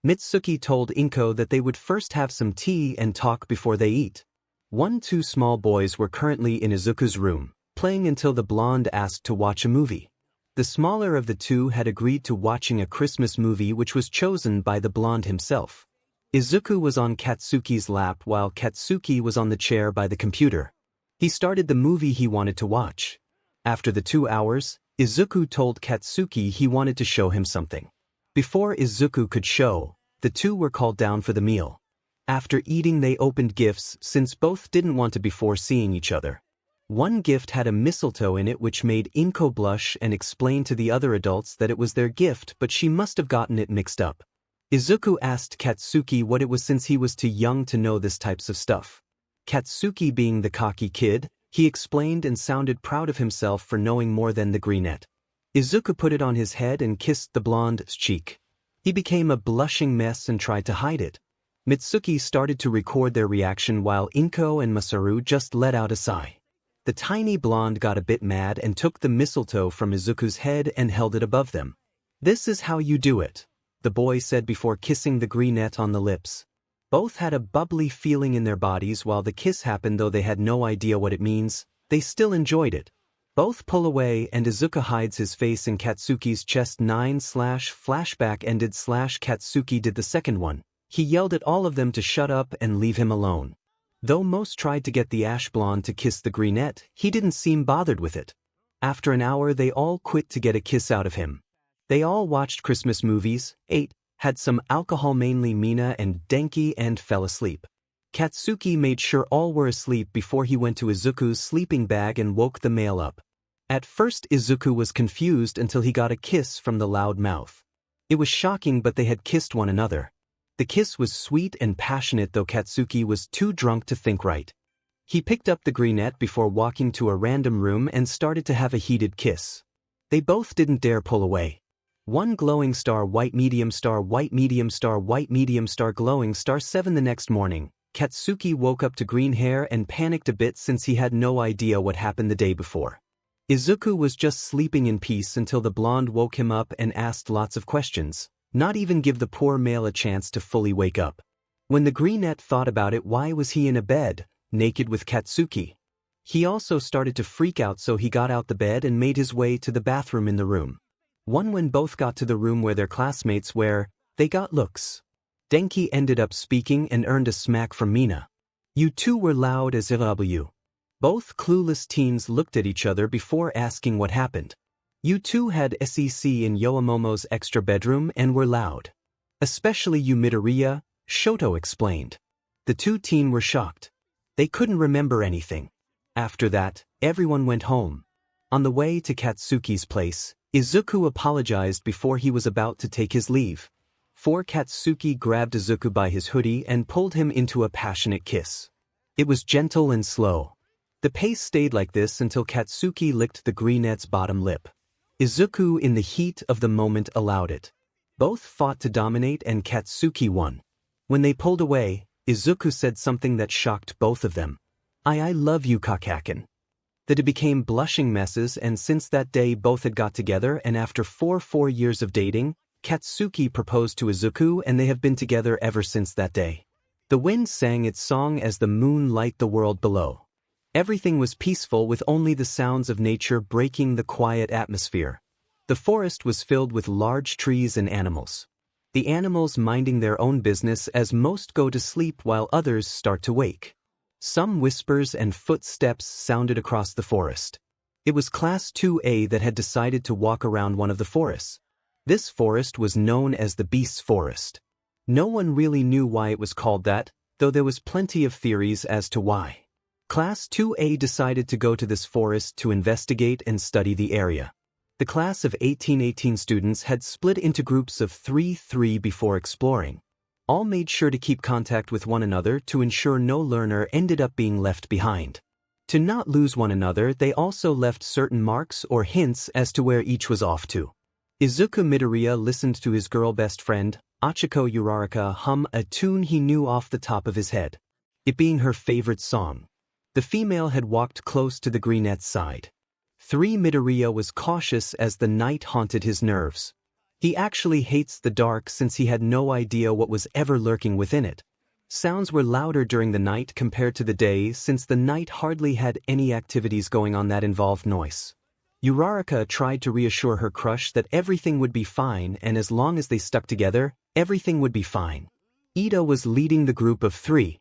Mitsuki told Inko that they would first have some tea and talk before they eat. 2 small boys were currently in Izuku's room, playing until the blonde asked to watch a movie. The smaller of the 2 had agreed to watching a Christmas movie which was chosen by the blonde himself. Izuku was on Katsuki's lap while Katsuki was on the chair by the computer. He started the movie he wanted to watch. After the 2 hours, Izuku told Katsuki he wanted to show him something. Before Izuku could show, the 2 were called down for the meal. After eating they opened gifts since both didn't want to before seeing each other. One gift had a mistletoe in it which made Inko blush and explain to the other adults that it was their gift, but she must have gotten it mixed up. Izuku asked Katsuki what it was since he was too young to know this types of stuff. Katsuki, being the cocky kid, he explained and sounded proud of himself for knowing more than the greenette. Izuku put it on his head and kissed the blonde's cheek. He became a blushing mess and tried to hide it. Mitsuki started to record their reaction while Inko and Masaru just let out a sigh. The tiny blonde got a bit mad and took the mistletoe from Izuku's head and held it above them. "This is how you do it," the boy said before kissing the greenette on the lips. Both had a bubbly feeling in their bodies while the kiss happened, though they had no idea what it means. They still enjoyed it. Both pull away and Izuku hides his face in Katsuki's chest. 9/flashback ended/ Katsuki did the second one. He yelled at all of them to shut up and leave him alone. Though most tried to get the ash blonde to kiss the greenette, he didn't seem bothered with it. After an hour they all quit to get a kiss out of him. They all watched Christmas movies, ate, had some alcohol, mainly Mina and Denki, and fell asleep. Katsuki made sure all were asleep before he went to Izuku's sleeping bag and woke the male up. At first Izuku was confused until he got a kiss from the loud mouth. It was shocking, but they had kissed one another. The kiss was sweet and passionate, though Katsuki was too drunk to think right. He picked up the greenette before walking to a random room and started to have a heated kiss. They both didn't dare pull away. One glowing star, white medium star, white medium star, white medium star, glowing star. 7 The next morning, Katsuki woke up to green hair and panicked a bit since he had no idea what happened the day before. Izuku was just sleeping in peace until the blonde woke him up and asked lots of questions, not even give the poor male a chance to fully wake up. When the greenette thought about it, why was he in a bed, naked with Katsuki? He also started to freak out, so he got out the bed and made his way to the bathroom in the room. When both got to the room where their classmates were, they got looks. Denki ended up speaking and earned a smack from Mina. "You two were loud as IW." Both clueless teens looked at each other before asking what happened. "You two had SEC in Yoamomo's extra bedroom and were loud. Especially you, Midoriya," Shoto explained. The two teens were shocked. They couldn't remember anything. After that, everyone went home. On the way to Katsuki's place, Izuku apologized before he was about to take his leave. Katsuki grabbed Izuku by his hoodie and pulled him into a passionate kiss. It was gentle and slow. The pace stayed like this until Katsuki licked the greenette's bottom lip. Izuku, in the heat of the moment, allowed it. Both fought to dominate and Katsuki won. When they pulled away, Izuku said something that shocked both of them. I love you, Kakakin." That it became blushing messes, and since that day both had got together, and after 4 years of dating, Katsuki proposed to Izuku and they have been together ever since that day. The wind sang its song as the moon lit the world below. Everything was peaceful, with only the sounds of nature breaking the quiet atmosphere. The forest was filled with large trees and animals. The animals minding their own business as most go to sleep while others start to wake. Some whispers and footsteps sounded across the forest. It was Class 2A that had decided to walk around one of the forests. This forest was known as the Beast's Forest. No one really knew why it was called that, though there was plenty of theories as to why. Class 2A decided to go to this forest to investigate and study the area. The class of 1818 students had split into groups of 3 before exploring. All made sure to keep contact with one another to ensure no learner ended up being left behind. To not lose one another, they also left certain marks or hints as to where each was off to. Izuku Midoriya listened to his girl best friend, Achiko Uraraka, hum a tune he knew off the top of his head, it being her favorite song. The female had walked close to the greenette's side. Midoriya was cautious as the night haunted his nerves. He actually hates the dark since he had no idea what was ever lurking within it. Sounds were louder during the night compared to the day, since the night hardly had any activities going on that involved noise. Uraraka tried to reassure her crush that everything would be fine, and as long as they stuck together, everything would be fine. Ida was leading the group of 3.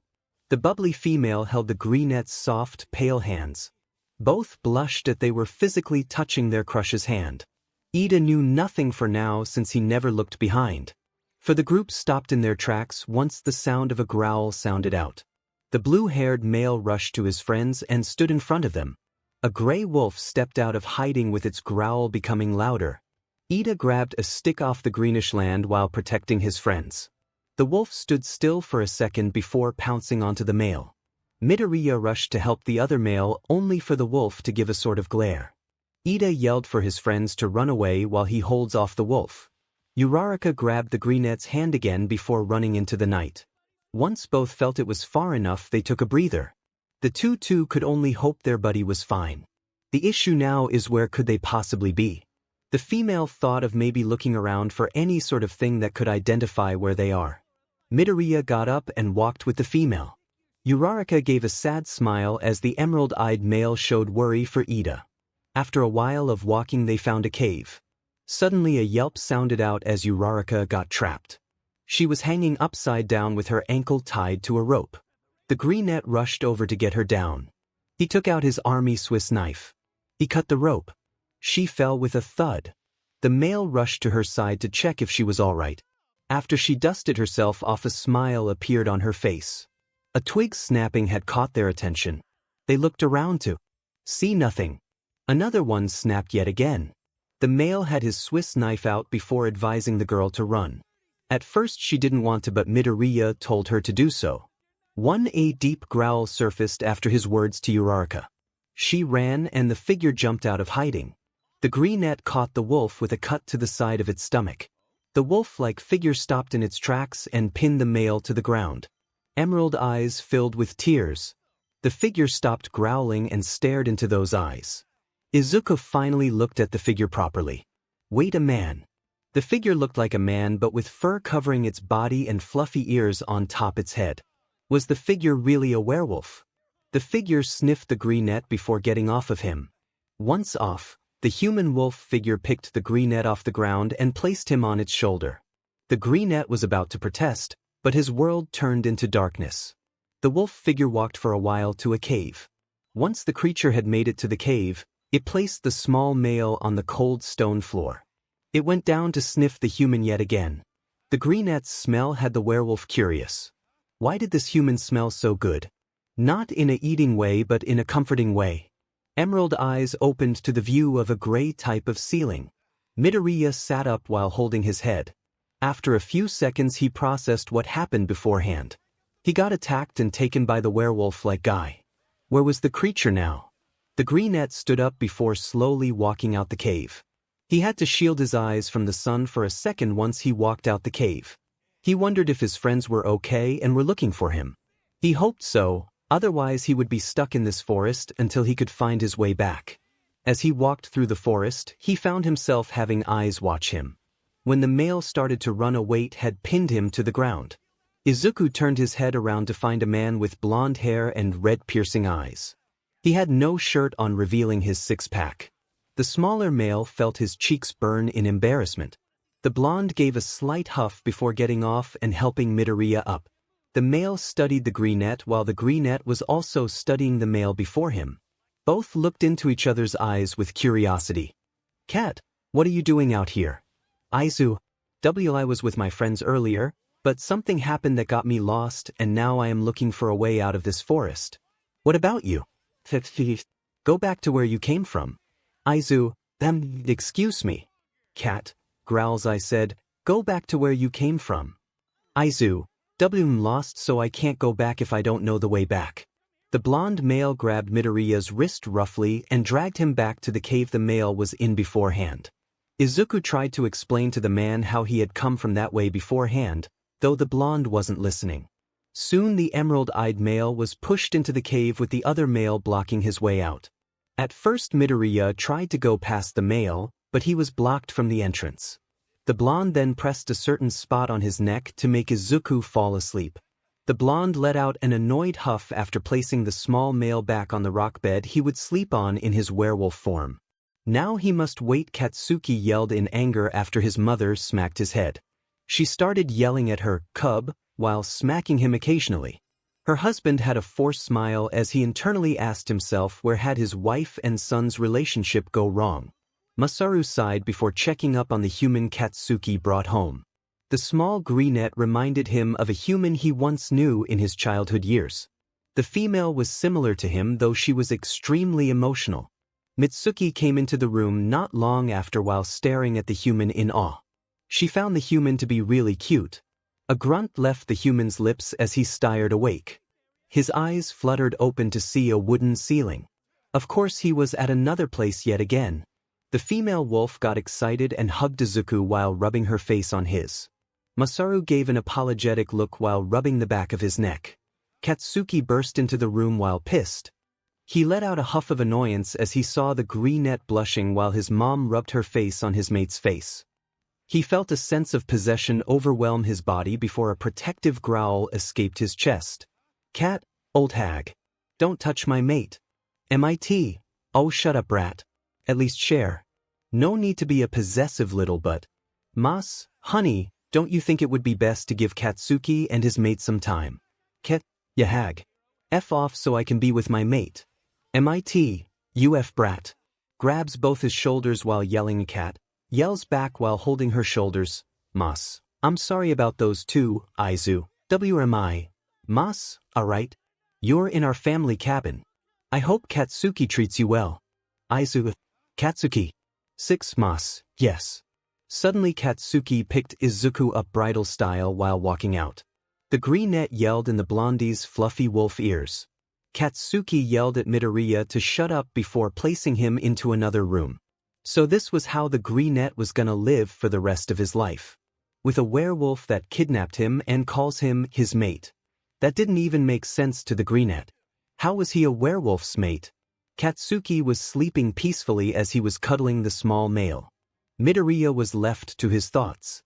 The bubbly female held the greenette's soft, pale hands. Both blushed that they were physically touching their crush's hand. Ida knew nothing for now since he never looked behind. For the group stopped in their tracks once the sound of a growl sounded out. The blue-haired male rushed to his friends and stood in front of them. A gray wolf stepped out of hiding with its growl becoming louder. Ida grabbed a stick off the greenish land while protecting his friends. The wolf stood still for a second before pouncing onto the male. Midoriya rushed to help the other male, only for the wolf to give a sort of glare. Ida yelled for his friends to run away while he holds off the wolf. Uraraka grabbed the greenette's hand again before running into the night. Once both felt it was far enough, they took a breather. The two could only hope their buddy was fine. The issue now is where could they possibly be? The female thought of maybe looking around for any sort of thing that could identify where they are. Midoriya got up and walked with the female. Uraraka gave a sad smile as the emerald-eyed male showed worry for Ida. After a while of walking they found a cave. Suddenly a yelp sounded out as Uraraka got trapped. She was hanging upside down with her ankle tied to a rope. The Greenette rushed over to get her down. He took out his army Swiss knife. He cut the rope. She fell with a thud. The male rushed to her side to check if she was all right. After she dusted herself off, a smile appeared on her face. A twig snapping had caught their attention. They looked around to see nothing. Another one snapped yet again. The male had his Swiss knife out before advising the girl to run. At first she didn't want to, but Midoriya told her to do so. A deep growl surfaced after his words to Uraraka. She ran and the figure jumped out of hiding. The Greenette caught the wolf with a cut to the side of its stomach. The wolf-like figure stopped in its tracks and pinned the male to the ground. Emerald eyes filled with tears. The figure stopped growling and stared into those eyes. Izuku finally looked at the figure properly. Wait, a man. The figure looked like a man but with fur covering its body and fluffy ears on top its head. Was the figure really a werewolf? The figure sniffed the Greenette before getting off of him. Once off, the human wolf figure picked the Greenette off the ground and placed him on its shoulder. The Greenette was about to protest, but his world turned into darkness. The wolf figure walked for a while to a cave. Once the creature had made it to the cave, it placed the small male on the cold stone floor. It went down to sniff the human yet again. The Greenette's smell had the werewolf curious. Why did this human smell so good? Not in a eating way but in a comforting way. Emerald eyes opened to the view of a gray type of ceiling. Midoriya sat up while holding his head. After a few seconds he processed what happened beforehand. He got attacked and taken by the werewolf-like guy. Where was the creature now? The Greenette stood up before slowly walking out the cave. He had to shield his eyes from the sun for a second once he walked out the cave. He wondered if his friends were okay and were looking for him. He hoped so, otherwise he would be stuck in this forest until he could find his way back. As he walked through the forest, he found himself having eyes watch him. When the male started to run, a weight had pinned him to the ground. Izuku turned his head around to find a man with blonde hair and red piercing eyes. He had no shirt on, revealing his six-pack. The smaller male felt his cheeks burn in embarrassment. The blonde gave a slight huff before getting off and helping Midoriya up. The male studied the Greenette while the Greenette was also studying the male before him. Both looked into each other's eyes with curiosity. "Cat, what are you doing out here?" "Aizu, I was with my friends earlier, but something happened that got me lost and now I am looking for a way out of this forest." "What about you?" "Go back to where you came from." "Aizu, excuse me." "Cat, growls, I said, go back to where you came from." "Aizu, I'm lost so I can't go back if I don't know the way back." The blonde male grabbed Midoriya's wrist roughly and dragged him back to the cave the male was in beforehand. Izuku tried to explain to the man how he had come from that way beforehand, though the blonde wasn't listening. Soon the emerald-eyed male was pushed into the cave with the other male blocking his way out. At first Midoriya tried to go past the male, but he was blocked from the entrance. The blonde then pressed a certain spot on his neck to make Izuku fall asleep. The blonde let out an annoyed huff after placing the small male back on the rock bed he would sleep on in his werewolf form. Now he must wait. Katsuki yelled in anger after his mother smacked his head. She started yelling at her cub while smacking him occasionally. Her husband had a forced smile as he internally asked himself where had his wife and son's relationship go wrong. Masaru sighed before checking up on the human Katsuki brought home. The small Greenette reminded him of a human he once knew in his childhood years. The female was similar to him, though she was extremely emotional. Mitsuki came into the room not long after while staring at the human in awe. She found the human to be really cute. A grunt left the human's lips as he stared awake. His eyes fluttered open to see a wooden ceiling. Of course he was at another place yet again. The female wolf got excited and hugged Izuku while rubbing her face on his. Masaru gave an apologetic look while rubbing the back of his neck. Katsuki burst into the room while pissed. He let out a huff of annoyance as he saw the greenette blushing while his mom rubbed her face on his mate's face. He felt a sense of possession overwhelm his body before a protective growl escaped his chest. Cat, old hag. Don't touch my mate. MIT. Oh, shut up, rat. At least share. No need to be a possessive little but. Mas, honey, don't you think it would be best to give Katsuki and his mate some time? Ket, ya hag. F off so I can be with my mate. MIT, UF brat. Grabs both his shoulders while yelling cat. Yells back while holding her shoulders. Mas, I'm sorry about those two, Aizu. WMI. Mas, alright. You're in our family cabin. I hope Katsuki treats you well. Aizu. Katsuki. 6 Mas, yes. Suddenly Katsuki picked Izuku up bridal style while walking out. The greenette yelled in the blondie's fluffy wolf ears. Katsuki yelled at Midoriya to shut up before placing him into another room. So this was how the greenette was gonna live for the rest of his life. With a werewolf that kidnapped him and calls him his mate. That didn't even make sense to the greenette. How was he a werewolf's mate? Katsuki was sleeping peacefully as he was cuddling the small male. Midoriya was left to his thoughts.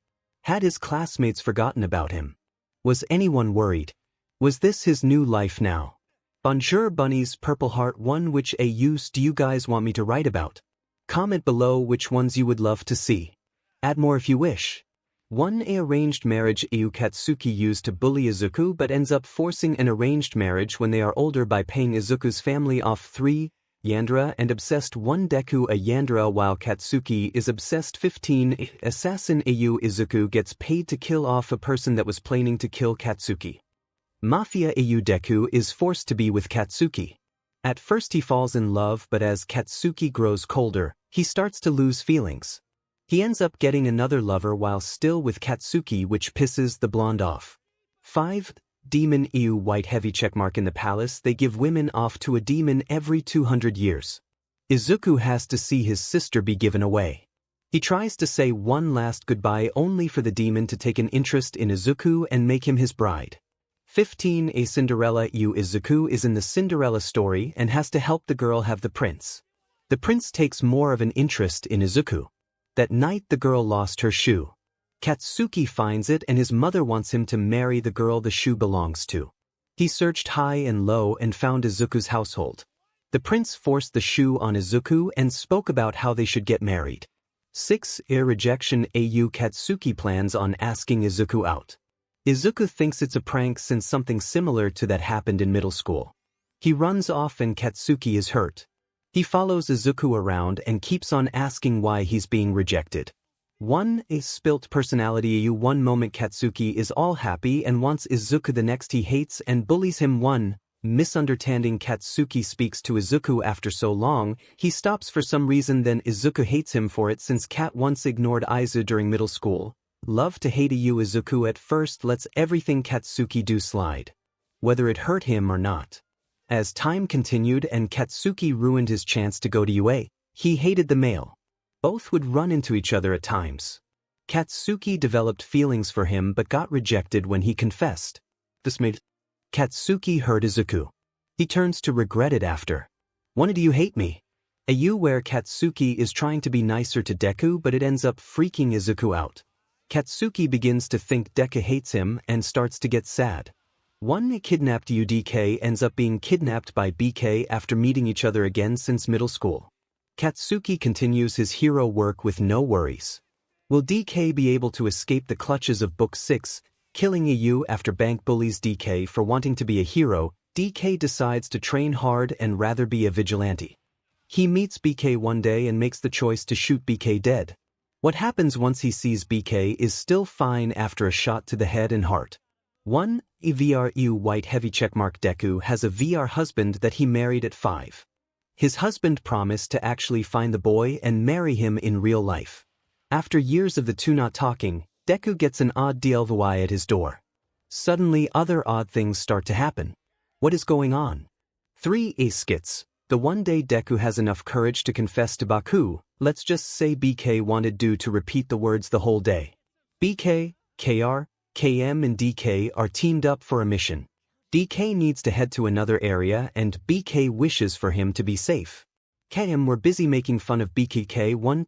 Had his classmates forgotten about him? Was anyone worried? Was this his new life now? Bonjour bunnies, Purple Heart 1. Which AUs do you guys want me to write about? Comment below which ones you would love to see. Add more if you wish. 1. A arranged marriage. AU Katsuki used to bully Izuku but ends up forcing an arranged marriage when they are older by paying Izuku's family off. 3. Yandere and obsessed. 1. Deku a Yandere while Katsuki is obsessed. 15. Assassin. AU Izuku gets paid to kill off a person that was planning to kill Katsuki. Mafia. AU Deku is forced to be with Katsuki. At first he falls in love, but as Katsuki grows colder, he starts to lose feelings. He ends up getting another lover while still with Katsuki, which pisses the blonde off. 5. Demon. AU white heavy checkmark. In the palace they give women off to a demon every 200 years. Izuku has to see his sister be given away. He tries to say one last goodbye only for the demon to take an interest in Izuku and make him his bride. 15. A Cinderella. AU Izuku is in the Cinderella story and has to help the girl have the prince. The prince takes more of an interest in Izuku. That night the girl lost her shoe. Katsuki finds it and his mother wants him to marry the girl the shoe belongs to. He searched high and low and found Izuku's household. The prince forced the shoe on Izuku and spoke about how they should get married. 6. A rejection. AU Katsuki plans on asking Izuku out. Izuku thinks it's a prank since something similar to that happened in middle school. He runs off and Katsuki is hurt. He follows Izuku around and keeps on asking why he's being rejected. 1. A spilt personality. AU 1 moment Katsuki is all happy and wants Izuku, the next he hates and bullies him. 1. Misunderstanding. Katsuki speaks to Izuku after so long, he stops for some reason, then Izuku hates him for it since Kat once ignored Aizu during middle school. Love to hate AU Izuku at first lets everything Katsuki do slide. Whether it hurt him or not. As time continued and Katsuki ruined his chance to go to UA, he hated the male. Both would run into each other at times. Katsuki developed feelings for him but got rejected when he confessed. This made Katsuki hurt Izuku. He turns to regret it after. Wanna do you hate me? AU where Katsuki is trying to be nicer to Deku but it ends up freaking Izuku out. Katsuki begins to think Deku hates him and starts to get sad. 1. Kidnapped. DK ends up being kidnapped by BK after meeting each other again since middle school. Katsuki continues his hero work with no worries. Will DK be able to escape the clutches of Book 6, killing AU after Bank bullies DK for wanting to be a hero? DK decides to train hard and rather be a vigilante. He meets BK one day and makes the choice to shoot BK dead. What happens once he sees BK is still fine after a shot to the head and heart. 1. VRU white heavy checkmark. Deku has a VR husband that he married at 5. His husband promised to actually find the boy and marry him in real life. After years of the two not talking, Deku gets an odd DLVY at his door. Suddenly other odd things start to happen. What is going on? 3. Skits. The one day Deku has enough courage to confess to Baku, let's just say BK wanted Do to repeat the words the whole day. BK, KR, KM and DK are teamed up for a mission. DK needs to head to another area and BK wishes for him to be safe. KM were busy making fun of BKK 1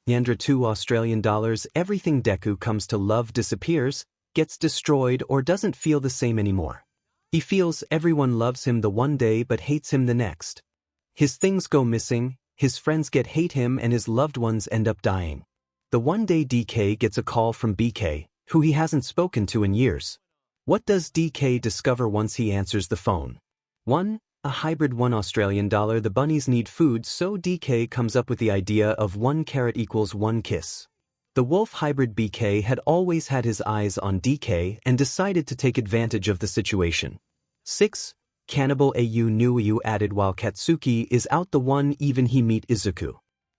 Yandra 2 Australian dollars. Everything Deku comes to love disappears, gets destroyed or doesn't feel the same anymore. He feels everyone loves him the one day but hates him the next. His things go missing, his friends hate him and his loved ones end up dying. The one day DK gets a call from BK, who he hasn't spoken to in years. What does DK discover once he answers the phone? 1. A hybrid 1 Australian dollar. The bunnies need food, so DK comes up with the idea of 1 carrot equals 1 kiss. The wolf hybrid BK had always had his eyes on DK and decided to take advantage of the situation. 6. Cannibal AU new AU added. While Katsuki is out the one even he meet Izuku.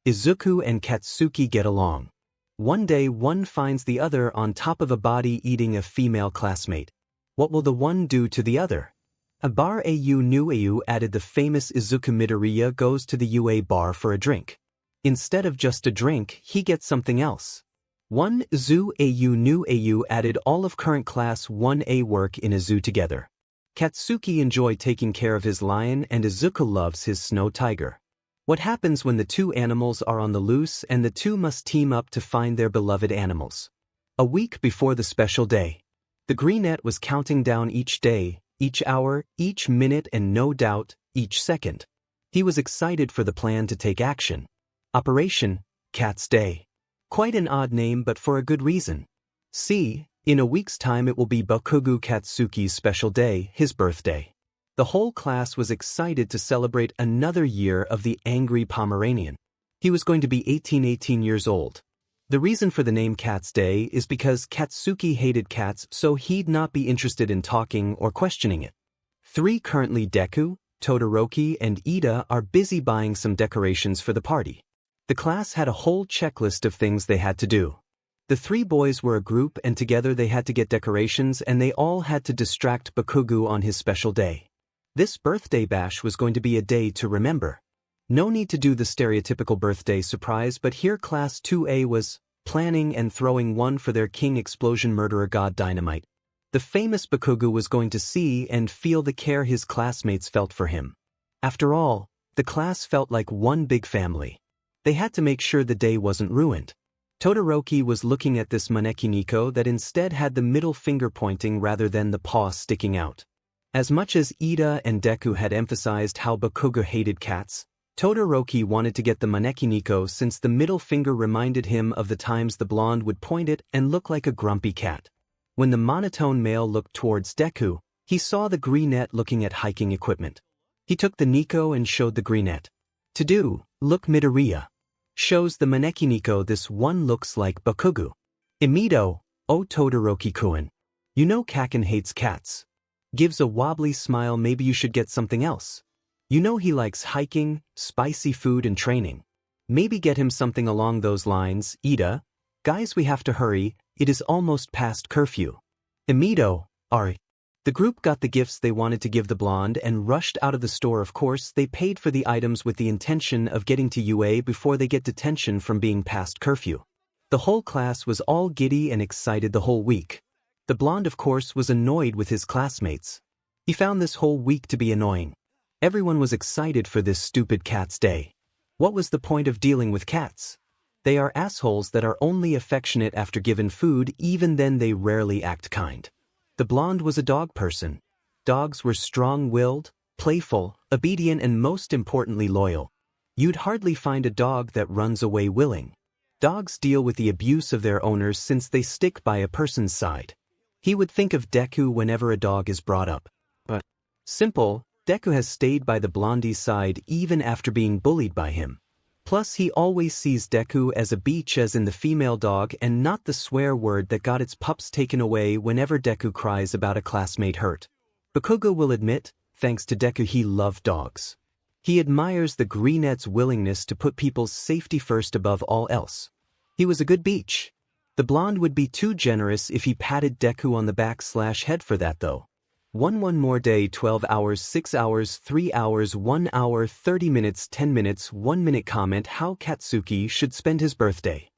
Izuku and Katsuki get along. One day one finds the other on top of a body eating a female classmate. What will the one do to the other? A bar AU new AU added. The famous Izuku Midoriya goes to the UA bar for a drink. Instead of just a drink, he gets something else. 1. Zoo AU new AU added. All of current class 1A work in a zoo together. Katsuki enjoy taking care of his lion and Izuku loves his snow tiger. What happens when the two animals are on the loose and the two must team up to find their beloved animals? A week before the special day. The Greenette was counting down each day, each hour, each minute and no doubt, each second. He was excited for the plan to take action. Operation Cat's Day. Quite an odd name but for a good reason. See, in a week's time it will be Bakugo Katsuki's special day, his birthday. The whole class was excited to celebrate another year of the angry Pomeranian. He was going to be 18 years old. The reason for the name Cat's Day is because Katsuki hated cats, so he'd not be interested in talking or questioning it. 3. Currently Deku, Todoroki and Ida are busy buying some decorations for the party. The class had a whole checklist of things they had to do. The 3 boys were a group and together they had to get decorations and they all had to distract Bakugo on his special day. This birthday bash was going to be a day to remember. No need to do the stereotypical birthday surprise, but here Class 2A was planning and throwing one for their king explosion murderer god Dynamite. The famous Bakugo was going to see and feel the care his classmates felt for him. After all, the class felt like one big family. They had to make sure the day wasn't ruined. Todoroki was looking at this Maneki Nico that instead had the middle finger pointing rather than the paw sticking out. As much as Ida and Deku had emphasized how Bakugo hated cats, Todoroki wanted to get the Maneki Nico since the middle finger reminded him of the times the blonde would point it and look like a grumpy cat. When the monotone male looked towards Deku, he saw the Greenette looking at hiking equipment. He took the Nico and showed the Greenette. To do, look Midoriya. Shows the Maneki Nico this one looks like Bakugo. Imido, oh Todoroki-kun. You know Kaken hates cats. Gives a wobbly smile. Maybe you should get something else. You know he likes hiking, spicy food and training. Maybe get him something along those lines. Ida, guys we have to hurry, it is almost past curfew. Imido, Ari. The group got the gifts they wanted to give the blonde and rushed out of the store. Of course, they paid for the items with the intention of getting to UA before they get detention from being past curfew. The whole class was all giddy and excited the whole week. The blonde, of course, was annoyed with his classmates. He found this whole week to be annoying. Everyone was excited for this stupid Cat's Day. What was the point of dealing with cats? They are assholes that are only affectionate after given food, even then they rarely act kind. The blonde was a dog person. Dogs were strong-willed, playful, obedient and most importantly loyal. You'd hardly find a dog that runs away willing. Dogs deal with the abuse of their owners since they stick by a person's side. He would think of Deku whenever a dog is brought up. But simple, Deku has stayed by the blondie's side even after being bullied by him. Plus he always sees Deku as a beach as in the female dog and not the swear word that got its pups taken away whenever Deku cries about a classmate hurt. Bakugo will admit, thanks to Deku he loved dogs. He admires the Greenette's willingness to put people's safety first above all else. He was a good beach. The blonde would be too generous if he patted Deku on the back/head for that though. One more day 12 hours 6 hours 3 hours 1 hour 30 minutes 10 minutes 1 minute. Comment how Katsuki should spend his birthday.